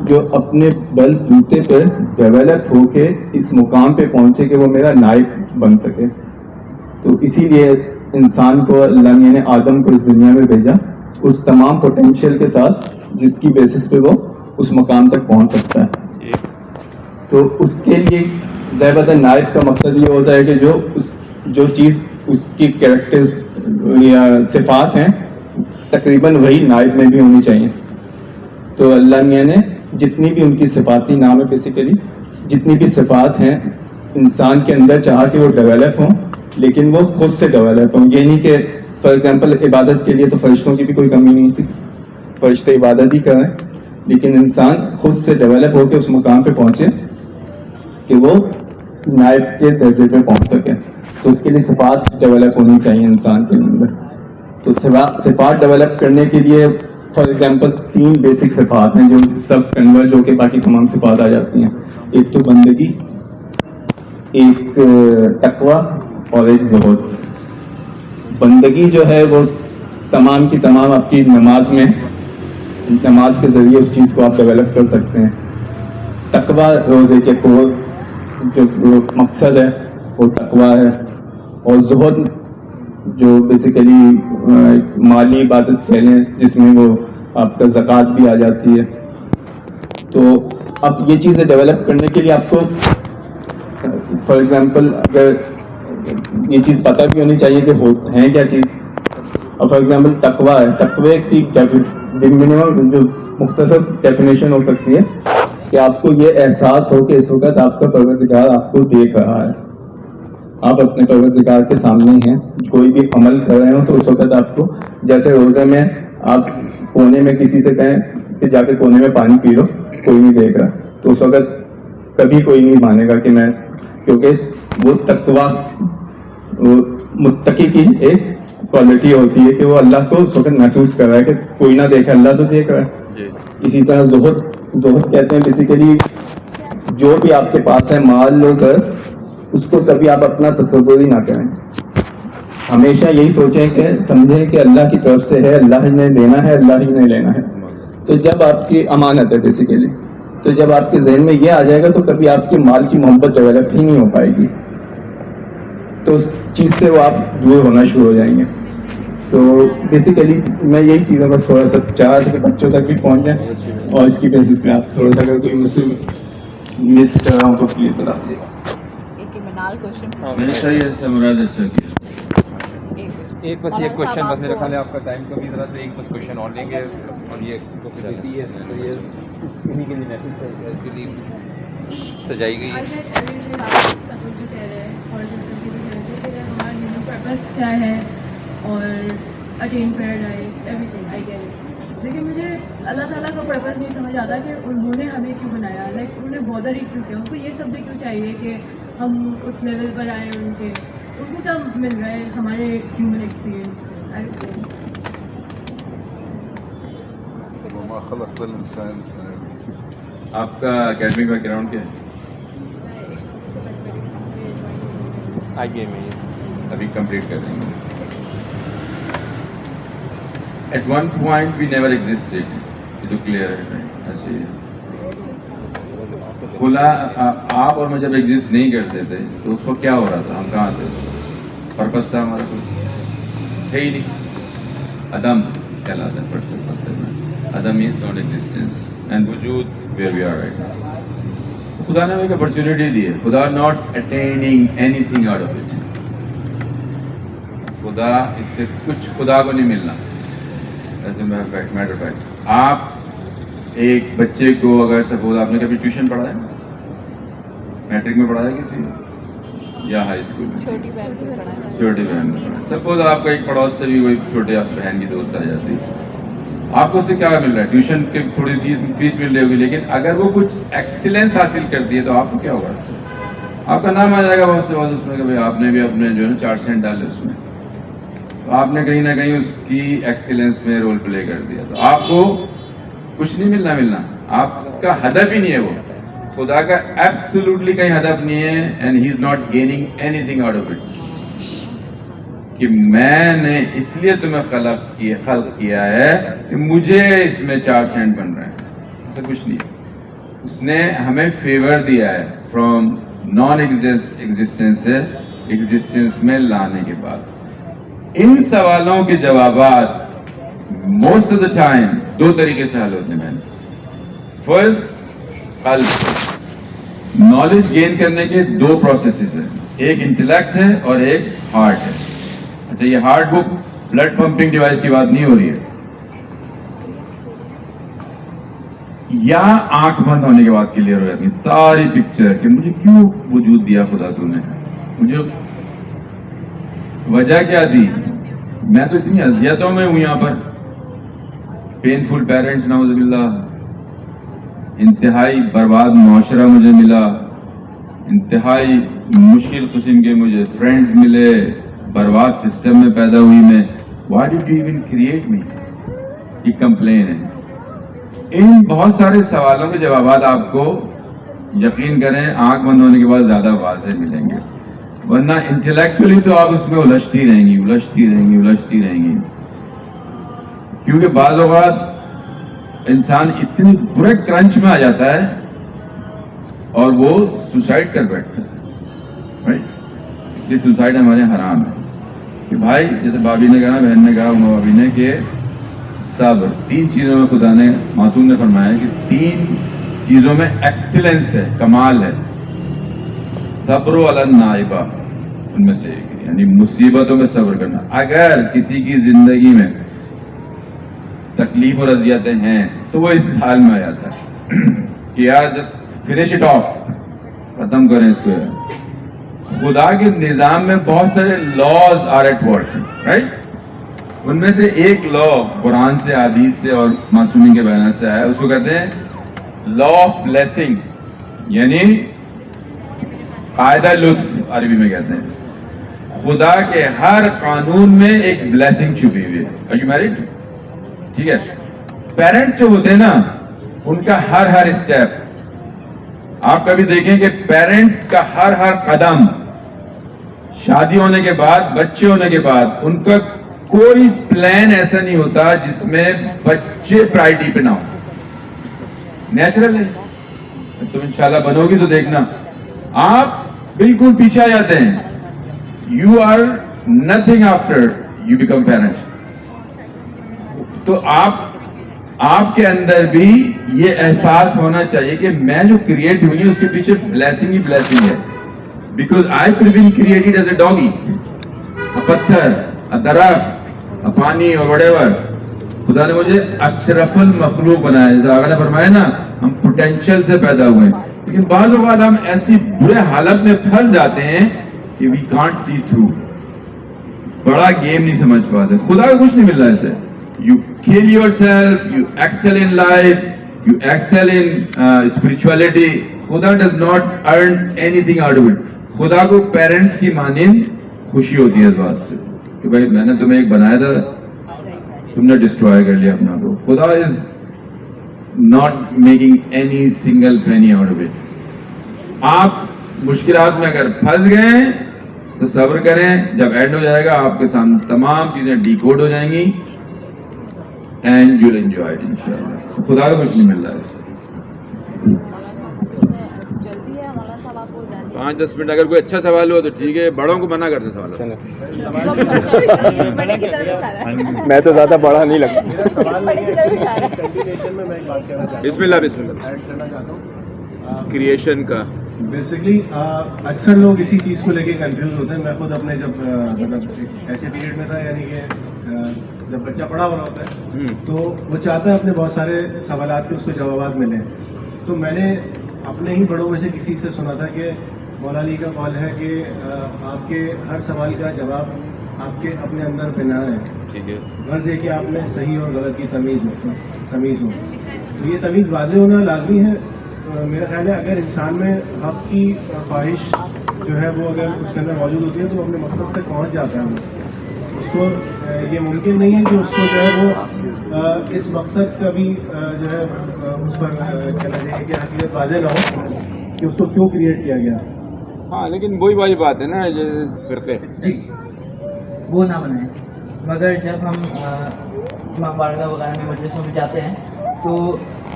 جو اپنے بل بوتے پر ڈیولپ ہو کے اس مقام پہ پہنچے کہ وہ میرا نائب بن سکے. تو اسی لیے انسان کو اللہ نے آدم کو اس دنیا میں بھیجا اس تمام پوٹینشیل کے ساتھ جس کی بیسس پہ وہ اس مقام تک پہنچ سکتا ہے. تو اس کے لیے ضرورت نائب کا مقصد یہ ہوتا ہے کہ جو چیز اس کی کریکٹرز یا صفات ہیں تقریباً وہی نائب میں بھی ہونی چاہیے. تو اللہ میاں نے جتنی بھی ان کی صفاتی نام ہے بیسیکلی جتنی بھی صفات ہیں انسان کے اندر چاہا کہ وہ ڈیولپ ہوں لیکن وہ خود سے ڈیولپ ہوں. یہ نہیں کہ فار ایگزامپل عبادت کے لیے تو فرشتوں کی بھی کوئی کمی نہیں تھی, فرشتے عبادت ہی کریں, لیکن انسان خود سے ڈیولپ ہو کے اس مقام پہ پہنچے کہ وہ نائب کے درجے پہ پہنچ سکے. تو اس کے لیے صفات ڈیولپ ہونی چاہیے انسان کے اندر. تو صفات ڈیولپ کرنے کے لیے فار ایگزامپل 3 بیسک صفات ہیں جو سب کنورج ہو کے باقی تمام صفات آ جاتی ہیں. ایک تو بندگی, ایک تقویٰ اور ایک زہد. بندگی جو ہے وہ تمام کی تمام آپ کی نماز کے ذریعے اس چیز کو آپ ڈیولپ کر سکتے ہیں. تقویٰ روزے کے کور جو مقصد ہے وہ تقویٰ ہے, اور زہد جو بیسیکلی مالی عبادت کہہ لیں جس میں وہ آپ کا زکوٰۃ بھی آ جاتی ہے. تو اب یہ چیزیں ڈیولپ کرنے کے لیے آپ کو فار ایگزامپل اگر یہ چیز پتہ بھی ہونی چاہیے کہ ہیں کیا چیز. اور فار ایگزامپل تقویٰ ہے, تقوی کی منیمم جو مختصر ڈیفینیشن ہو سکتی ہے کہ آپ کو یہ احساس ہو کہ اس وقت آپ کا پروردگار آپ کو دیکھ رہا ہے, آپ اپنے پروردگار کے سامنے ہیں, کوئی بھی عمل کر رہے ہوں تو اس وقت آپ کو جیسے روزے میں آپ کونے میں کسی سے کہیں کہ جا کے کونے میں پانی پی لو, کوئی نہیں دیکھ رہا, تو اس وقت کبھی کوئی نہیں مانے گا کہ میں, کیونکہ وہ تقویٰ وہ متقی کی ایک کوالٹی ہوتی ہے کہ وہ اللہ کو اس وقت محسوس کر رہا ہے کہ کوئی نہ دیکھے, اللہ تو دیکھ رہا ہے. اسی طرح زہد کہتے ہیں بیسیکلی جو بھی آپ کے پاس ہے مال لو سر اس کو کبھی آپ اپنا تصور ہی نہ کریں, ہمیشہ یہی سوچیں کہ سمجھیں کہ اللہ کی طرف سے ہے, اللہ ہی نے دینا ہے, اللہ ہی نے لینا ہے. تو جب آپ کی امانت ہے بیسیکلی, تو جب آپ کے ذہن میں یہ آ جائے گا تو کبھی آپ کی مال کی محبت ڈیولپ ہی نہیں ہو پائے گی, تو اس چیز سے وہ آپ دور ہونا شروع ہو جائیں گے. تو بیسیکلی میں یہی چیزیں بس تھوڑا سا چاہ رہا تھا کہ بچوں تک بھی پہنچ جائیں, اور اس کی بیسس پہ آپ تھوڑا سا اگر کوئی مجھ سے مس کر رہا ہوں تو پلیز بتا دیجیے. ایک بس یہ کوشچن بس میرا خیال ہے آپ کا ٹائم کو بھی ذرا سے ایک بس کوشچن اور لیں گے, اور یہ دیتی ہے تو یہ انہیں کے لیے محفل کے لیے سجائی گئی کیا ہے اور attain paradise everything I get it. لیکن مجھے اللہ تعالیٰ کا پرپز نہیں سمجھ آتا کہ انہوں نے ہمیں کیوں بنایا, لائک انہوں نے بادر ہی کیوں کیا, ان کو یہ سب بھی کیوں چاہیے کہ ہم اس لیول پر آئیں, ان کو کیا مل رہا ہے ہمارے ہیومن ایکسپیرئنس. آپ کا اکیڈمک بیک گراؤنڈ کیا ہے؟ آئیے میں ابھی کمپلیٹ کر رہے ہیں. At one point we never existed. جو کلیئر ہے ایسے ہی کھلا آپ اور میں جب ایگزسٹ نہیں کرتے تھے تو اس کو کیا ہو رہا تھا, ہم کہاں تھے, پرپس تھا ہمارا کچھ ہے ہی نہیں. عدم کہلاتا ہے پرسن میں, عدم از ناٹ ایگزسٹنس اینڈ وجود where we are right now. خدا نے ہمیں ایک اپرچونیٹی دی ہے, خدا not attaining anything out of it. خدا اس سے کچھ خدا کو نہیں ملنا. As a matter of fact آپ ایک بچے کو اگر سپوز آپ نے کبھی ٹیوشن پڑھایا, میٹرک میں پڑھایا کسی نے یا ہائی اسکول میں, چھوٹی بہن میں, سپوز آپ کا ایک پڑوس سے بھی کوئی چھوٹے بہن کی دوست آ جاتی ہے, آپ کو اس سے کیا مل رہا ہے, ٹیوشن کی تھوڑی فیس مل رہی ہوگی, لیکن اگر وہ کچھ ایکسیلنس حاصل کرتی ہے تو آپ کو کیا ہوگا, آپ کا نام آ جائے گا بہت سے بہت اس میں کہ بھائی آپ نے بھی اپنے جو ہے نا 4 سینٹ ڈالے اس میں, تو آپ نے کہیں نہ کہیں اس کی ایکسیلنس میں رول پلے کر دیا. تو آپ کو کچھ نہیں ملنا, آپ کا ہدف ہی نہیں ہے وہ, خدا کا ایبسولوٹلی کہیں ہدف نہیں ہے, and he is not gaining any thing out of it کہ میں نے اس لیے تمہیں خلق کیا ہے کہ مجھے اس میں 4 سینٹ بن رہے ہیں, ایسا کچھ نہیں ہے. اس نے ہمیں فیور دیا ہے فرام نان ایگزسٹنس سے ایگزسٹنس میں لانے کے بعد. ان سوالوں کے جوابات موسٹ آف دا ٹائم دو طریقے سے حل ہوتے ہیں. فرسٹ قلب، نالج گین کرنے کے دو پروسیسز ہیں، ایک انٹلیکٹ ہے اور ایک ہارٹ ہے. اچھا یہ ہارٹ وہ بلڈ پمپنگ ڈیوائس کی بات نہیں ہو رہی ہے، یا آنکھ بند ہونے کے بعد کلیئر ہو جاتی ہے ساری پکچر کہ مجھے کیوں وجود دیا خدا تو نے، مجھے وجہ کیا دی، میں تو اتنی اذیتوں میں ہوں یہاں پر، پینفل پیرنٹس نعوذ باللہ، انتہائی برباد معاشرہ مجھے ملا، انتہائی مشکل قسم کے مجھے فرینڈز ملے، برباد سسٹم میں پیدا ہوئی میں. Why did you even create me? یہ کمپلین ہے. ان بہت سارے سوالوں کے جوابات آپ کو یقین کریں آنکھ بند ہونے کے بعد زیادہ واضح ملیں گے، ورنہ انٹلیکچولی تو آپ اس میں الجھتی رہیں گی. کیونکہ بعض اوقات انسان اتنی برے کرنچ میں آ جاتا ہے اور وہ سوسائڈ کر بیٹھتا ہے. اس لیے سوسائڈ ہمارے حرام ہے کہ بھائی، جیسے بھابھی نے کہا، بہن نے کہا، عمر بھابھی نے، کہ صبر. 3 چیزوں میں خدا نے، معصوم نے فرمایا کہ 3 چیزوں میں ایکسیلنس ہے، کمال ہے. صبر علی النائبہ ان میں سے ایک، یعنی مصیبتوں میں صبر کرنا. اگر کسی کی زندگی میں تکلیف اور اذیتیں ہیں تو وہ اس حال میں آ جاتا ہے کہ یار جسٹ فنش اٹ آف، ختم کریں اس کو. خدا کے نظام میں بہت سارے laws are at work, right? ان میں سے ایک لا قرآن سے، حدیث سے اور معصومین کے بیانات سے آیا، اس کو کہتے ہیں لا آف بلیسنگ، یعنی قاعدہ لطف عربی میں کہتے ہیں. خدا کے ہر قانون میں ایک بلیسنگ چھپی ہوئی ہے. Are you married؟ ٹھیک ہے. پیرنٹس جو ہوتے ہیں نا، ان کا ہر اسٹیپ آپ کبھی دیکھیں کہ پیرنٹس کا ہر قدم، شادی ہونے کے بعد، بچے ہونے کے بعد، ان کا کوئی پلان ایسا نہیں ہوتا جس میں بچے پرائرٹی پہ نہ ہو. نیچرل ہے. تم انشاءاللہ بنو گی تو دیکھنا آپ بالکل پیچھے آ جاتے ہیں. You are nothing after you become parent. تو آپ کے اندر بھی یہ احساس ہونا چاہیے کہ میں جو کریٹ ہوئی ہے اس کے پیچھے بلیسنگ ہی بلیسنگ ہے. Because I could been created as a doggy, پتھر، درخت، پانی اور وٹ ایور. خدا نے مجھے اشرف المخلوق بنایا. جیسے آقا نے فرمایا نا، ہم پوٹینشیل سے پیدا ہوئے ہیں، لیکن بعض اوقات ہم ایسی برے حالت میں پھنس جاتے ہیں کہ وی کانٹ سی تھرو. بڑا گیم نہیں سمجھ پاتے. خدا کا کچھ نہیں مل رہا ہے اسے. You kill yourself, you excel in life, you excel in spirituality. خدا does not earn anything out of it. خدا کو پیرنٹس کی مانند خوشی ہوتی ہے اس بات سے کہ بھائی میں نے تمہیں ایک بنایا تھا، تم نے ڈسٹروائے کر لیا اپنا کو. خدا is not making any single penny out of it. آپ مشکلات میں اگر پھنس گئے تو صبر کریں، جب اینڈ ہو جائے گا آپ کے سامنے تمام چیزیں ڈیکوڈ ہو جائیں گی and you will enjoy it انشاءاللہ. خدا کا کچھ نہیں مل رہا ہے. 5-10 منٹ اگر کوئی اچھا سوال ہو تو ٹھیک ہے، بڑوں کو منع کرتے سوال. میں تو زیادہ بڑا نہیں لگتا. بسم اللہ کریشن کا. بیسکلی اکثر لوگ اسی چیز کو لے کے کنفیوز ہوتے ہیں. میں خود اپنے جب مطلب ایسے پیریڈ میں تھا، یعنی کہ جب بچہ پڑا ہو رہا ہوتا ہے تو وہ چاہتا ہے اپنے بہت سارے سوالات کے اس کو جوابات ملیں. تو میں نے اپنے ہی بڑوں میں سے کسی سے سنا تھا کہ مولا علی کا قول ہے کہ آپ کے ہر سوال کا جواب آپ کے اپنے اندر بنا ہے. ٹھیک ہے. غرض یہ کہ آپ میں صحیح اور غلط کی تمیز ہو. تو یہ تمیز واضح ہونا لازمی ہے. میرا خیال ہے اگر انسان میں حق کی خواہش جو ہے وہ اگر اس کے اندر موجود ہوتی ہے تو اپنے مقصد تک پہنچ جاتا ہے. اس کو یہ ممکن نہیں ہے کہ اس کو جو ہے وہ اس مقصد کا بھی جو ہے اس پر کہنا چاہیے کہ حقیقت واضح نہ ہو کہ اس کو کیوں کریٹ کیا گیا. ہاں لیکن وہی والی بات ہے نا فرقے جی وہ نہ بنائیں. مگر جب ہم مبارکہ وغیرہ میں مجلسوں میں جاتے ہیں تو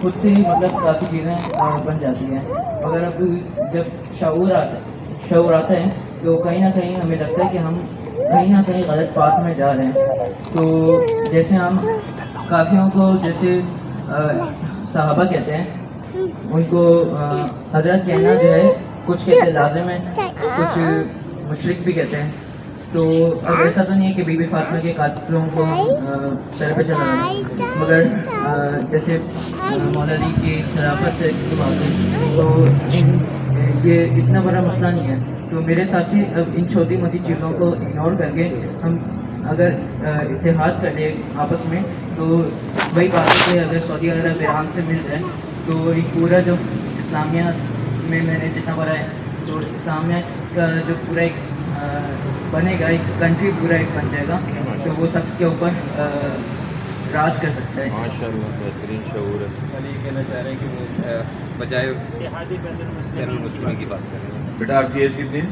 خود سے ہی مطلب کافی چیزیں بن جاتی ہیں. مگر اب جب شعور آتا ہے تو کہیں نہ کہیں ہمیں لگتا ہے کہ ہم کہیں نہ کہیں غلط پاتھ میں جا رہے ہیں. تو جیسے ہم کافیوں کو جیسے صحابہ کہتے ہیں, ان کو حضرت کہنا جو ہے کچھ کہتے لازم ہے, کچھ مشرک بھی کہتے ہیں. تو اب ایسا تو نہیں ہے کہ بی بی فاطمہ کے قاتلوں کو سر پہ چلا رہا ہے, مگر جیسے مولا علی کی خلافت سے کی بات ہے تو یہ اتنا بڑا مسئلہ نہیں ہے. تو میرے ساتھ ہی اب ان چھوٹی موٹی چیزوں کو اگنور کر کے ہم اگر اتحاد کر لیں آپس میں, تو وہی بات ہے کہ اگر سعودی عرب ایران سے مل جائے تو ایک پورا جو اسلامیہ میں نے جتنا پڑھا ہے, تو اسلامیہ کا جو پورا ایک بنے گا, ایک کنٹری پورا ایک بن جائے گا, تو وہ سب کے اوپر راج کر سکتا ہے. ماشاء اللہ, بہترین شعور ہے. یہ کہنا چاہ رہے ہیں کہ وہ بجائے بین المسلمین کی بات کر رہے ہیں. بیٹا آپ کی ایج کتنی ہے؟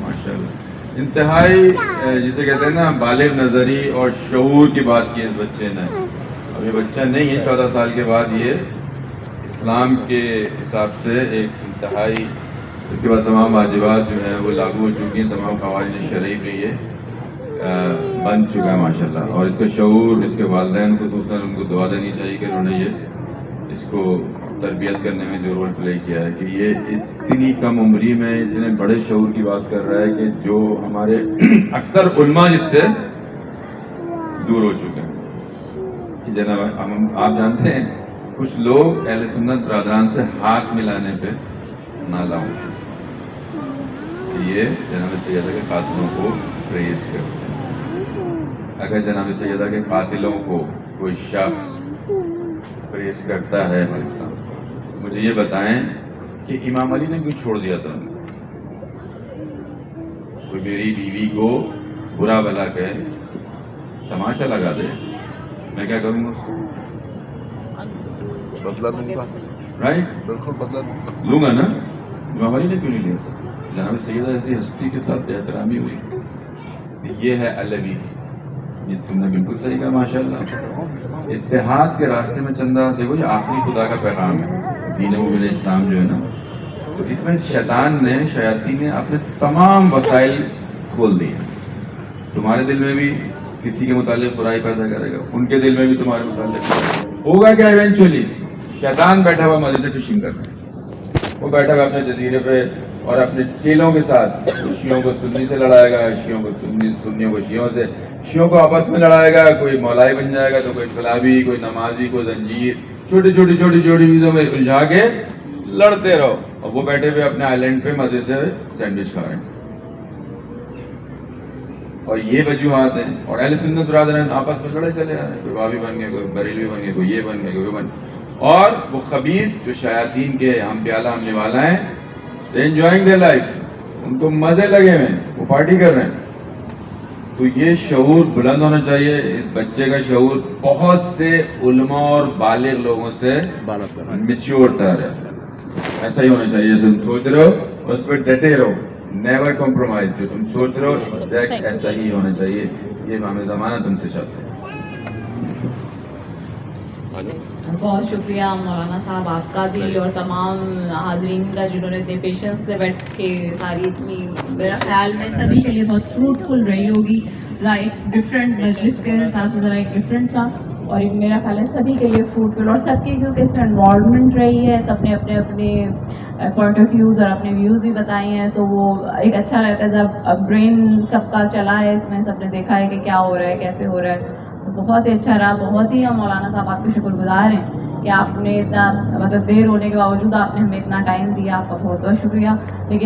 ماشاء اللہ, انتہائی جسے کہتے ہیں نا بالغ نظری اور شعور کی بات کی اس بچے نے. اب یہ بچہ نہیں ہے, 14 سال کے بعد یہ اسلام کے حساب سے ایک انتہائی, اس کے بعد تمام واجبات جو ہیں وہ لاگو ہو چکی ہیں, تمام قوانین شرعی کے یہ بن چکا ہے ماشاء اللہ. اور اس کا شعور, اس کے والدین کو خصوصاً ان کو دعا دینی چاہیے کہ انہوں نے یہ اس کو تربیت کرنے میں جو رول پلے کیا ہے, کہ یہ اتنی کم عمری میں اتنے بڑے شعور کی بات کر رہا ہے کہ جو ہمارے اکثر علماء جس سے دور ہو چکے ہیں. جناب آپ جانتے ہیں کچھ لوگ اہل سنت برادران سے ہاتھ ملانے پہ نالا ہوں, یہ جناب سیدہ کے قاتلوں کو پریز کرتے ہیں. اگر جناب سیدہ کے قاتلوں کو کوئی شخص پریز کرتا ہے ہمارے ساتھ, مجھے یہ بتائیں کہ امام علی نے کیوں چھوڑ دیا تھا؟ کوئی میری بیوی کو برا بھلا کہے, تماچا لگا دے, میں کیا کروں گا؟ اس کو بدلا لوں گا. رائٹ, بالکل بدلا لوں گا نا. امام علی نے کیوں نہیں لیا؟ جناب سیدہ ایسی ہستی کے ساتھ بے احترامی ہوئی. یہ ہے علوی, یہ تم نے بالکل صحیح کہا ماشاء اللہ. اتحاد کے راستے میں چندہ, دیکھو یہ آخری خدا کا پیغام ہے, دین مبین اسلام جو ہے نا, تو اس میں شیطان نے اپنے تمام وسائل کھول دیے. تمہارے دل میں بھی کسی کے متعلق برائی پیدا کرے گا, ان کے دل میں بھی تمہارے متعلق ہوگا. کیا ایونچولی شیطان بیٹھا ہوا مسجد فشنگ کر رہا ہے, وہ بیٹھا ہوا اپنے جزیرے پہ اور اپنے چیلوں کے ساتھ شیعوں کو سنی سے لڑائے گا, شیعوں کو سنیوں کو شیعوں سے, شیعوں کو آپس میں لڑائے گا. کوئی مولائی بن جائے گا تو کوئی انقلابی, کوئی نمازی, کوئی زنجیر, چھوٹی چھوٹی چیزوں میں الجھا کے لڑتے رہو. اور وہ بیٹھے ہوئے اپنے آئی لینڈ پہ مزے سے سینڈوچ کھا رہے ہیں. اور یہ وجوہات ہیں. اور اہل سنت برادران آپس میں لڑے چلے آ رہے ہیں, کوئی بابی بن گئے, کوئی بریلوی بن گئے, کوئی یہ بن گئے, کوئی بن گئے. اور وہ خبیث جو شیاطین کے ہم پیالہ ہم نوالا ہیں, انجوائنگ دیئر لائف, ان کو مزے لگے ہوئے ہیں, وہ پارٹی کر رہے ہیں. تو یہ شعور بلند ہونا چاہیے. اس بچے کا شعور بہت سے علماء اور بالغ لوگوں سے میچیور تر ہے. ایسا ہی ہونا چاہیے, جیسے تم سوچ رہے ہو اس پہ ڈٹے رہو, نیور کمپرومائز. جو تم سوچ رہے ہو ایگزیکٹ ایسا ہی ہونا چاہیے. یہ امام زمانہ تم سے چاہتے ہیں. بہت شکریہ مولانا صاحب آپ کا بھی, اور تمام حاضرین کا جنہوں نے اتنے پیشنس سے بیٹھ کے ساری اتنی, میرا خیال میں سبھی کے لیے بہت فروٹفل رہی ہوگی. ایک ڈفرینٹ مجلس کے حساب سے ذرا ایک ڈفرینٹ تھا, اور ایک میرا خیال ہے سبھی کے لیے فروٹفل, اور سب کی کیونکہ اس میں انوالومنٹ رہی ہے, سب نے اپنے اپنے پوائنٹ آف ویوز اور اپنے ویوز بھی بتائے ہیں. تو وہ ایک اچھا رہتا ہے جب برین سب کا چلا ہے, اس میں سب نے دیکھا ہے کہ کیا ہو رہا ہے, کیسے ہو رہا ہے. بہت ہی اچھا رہا. بہت ہی ہم مولانا صاحب آپ کے شکر گزار ہیں کہ آپ نے اتنا مطلب دیر ہونے کے باوجود آپ نے ہمیں اتنا ٹائم دیا. آپ کا بہت بہت شکریہ. لیکن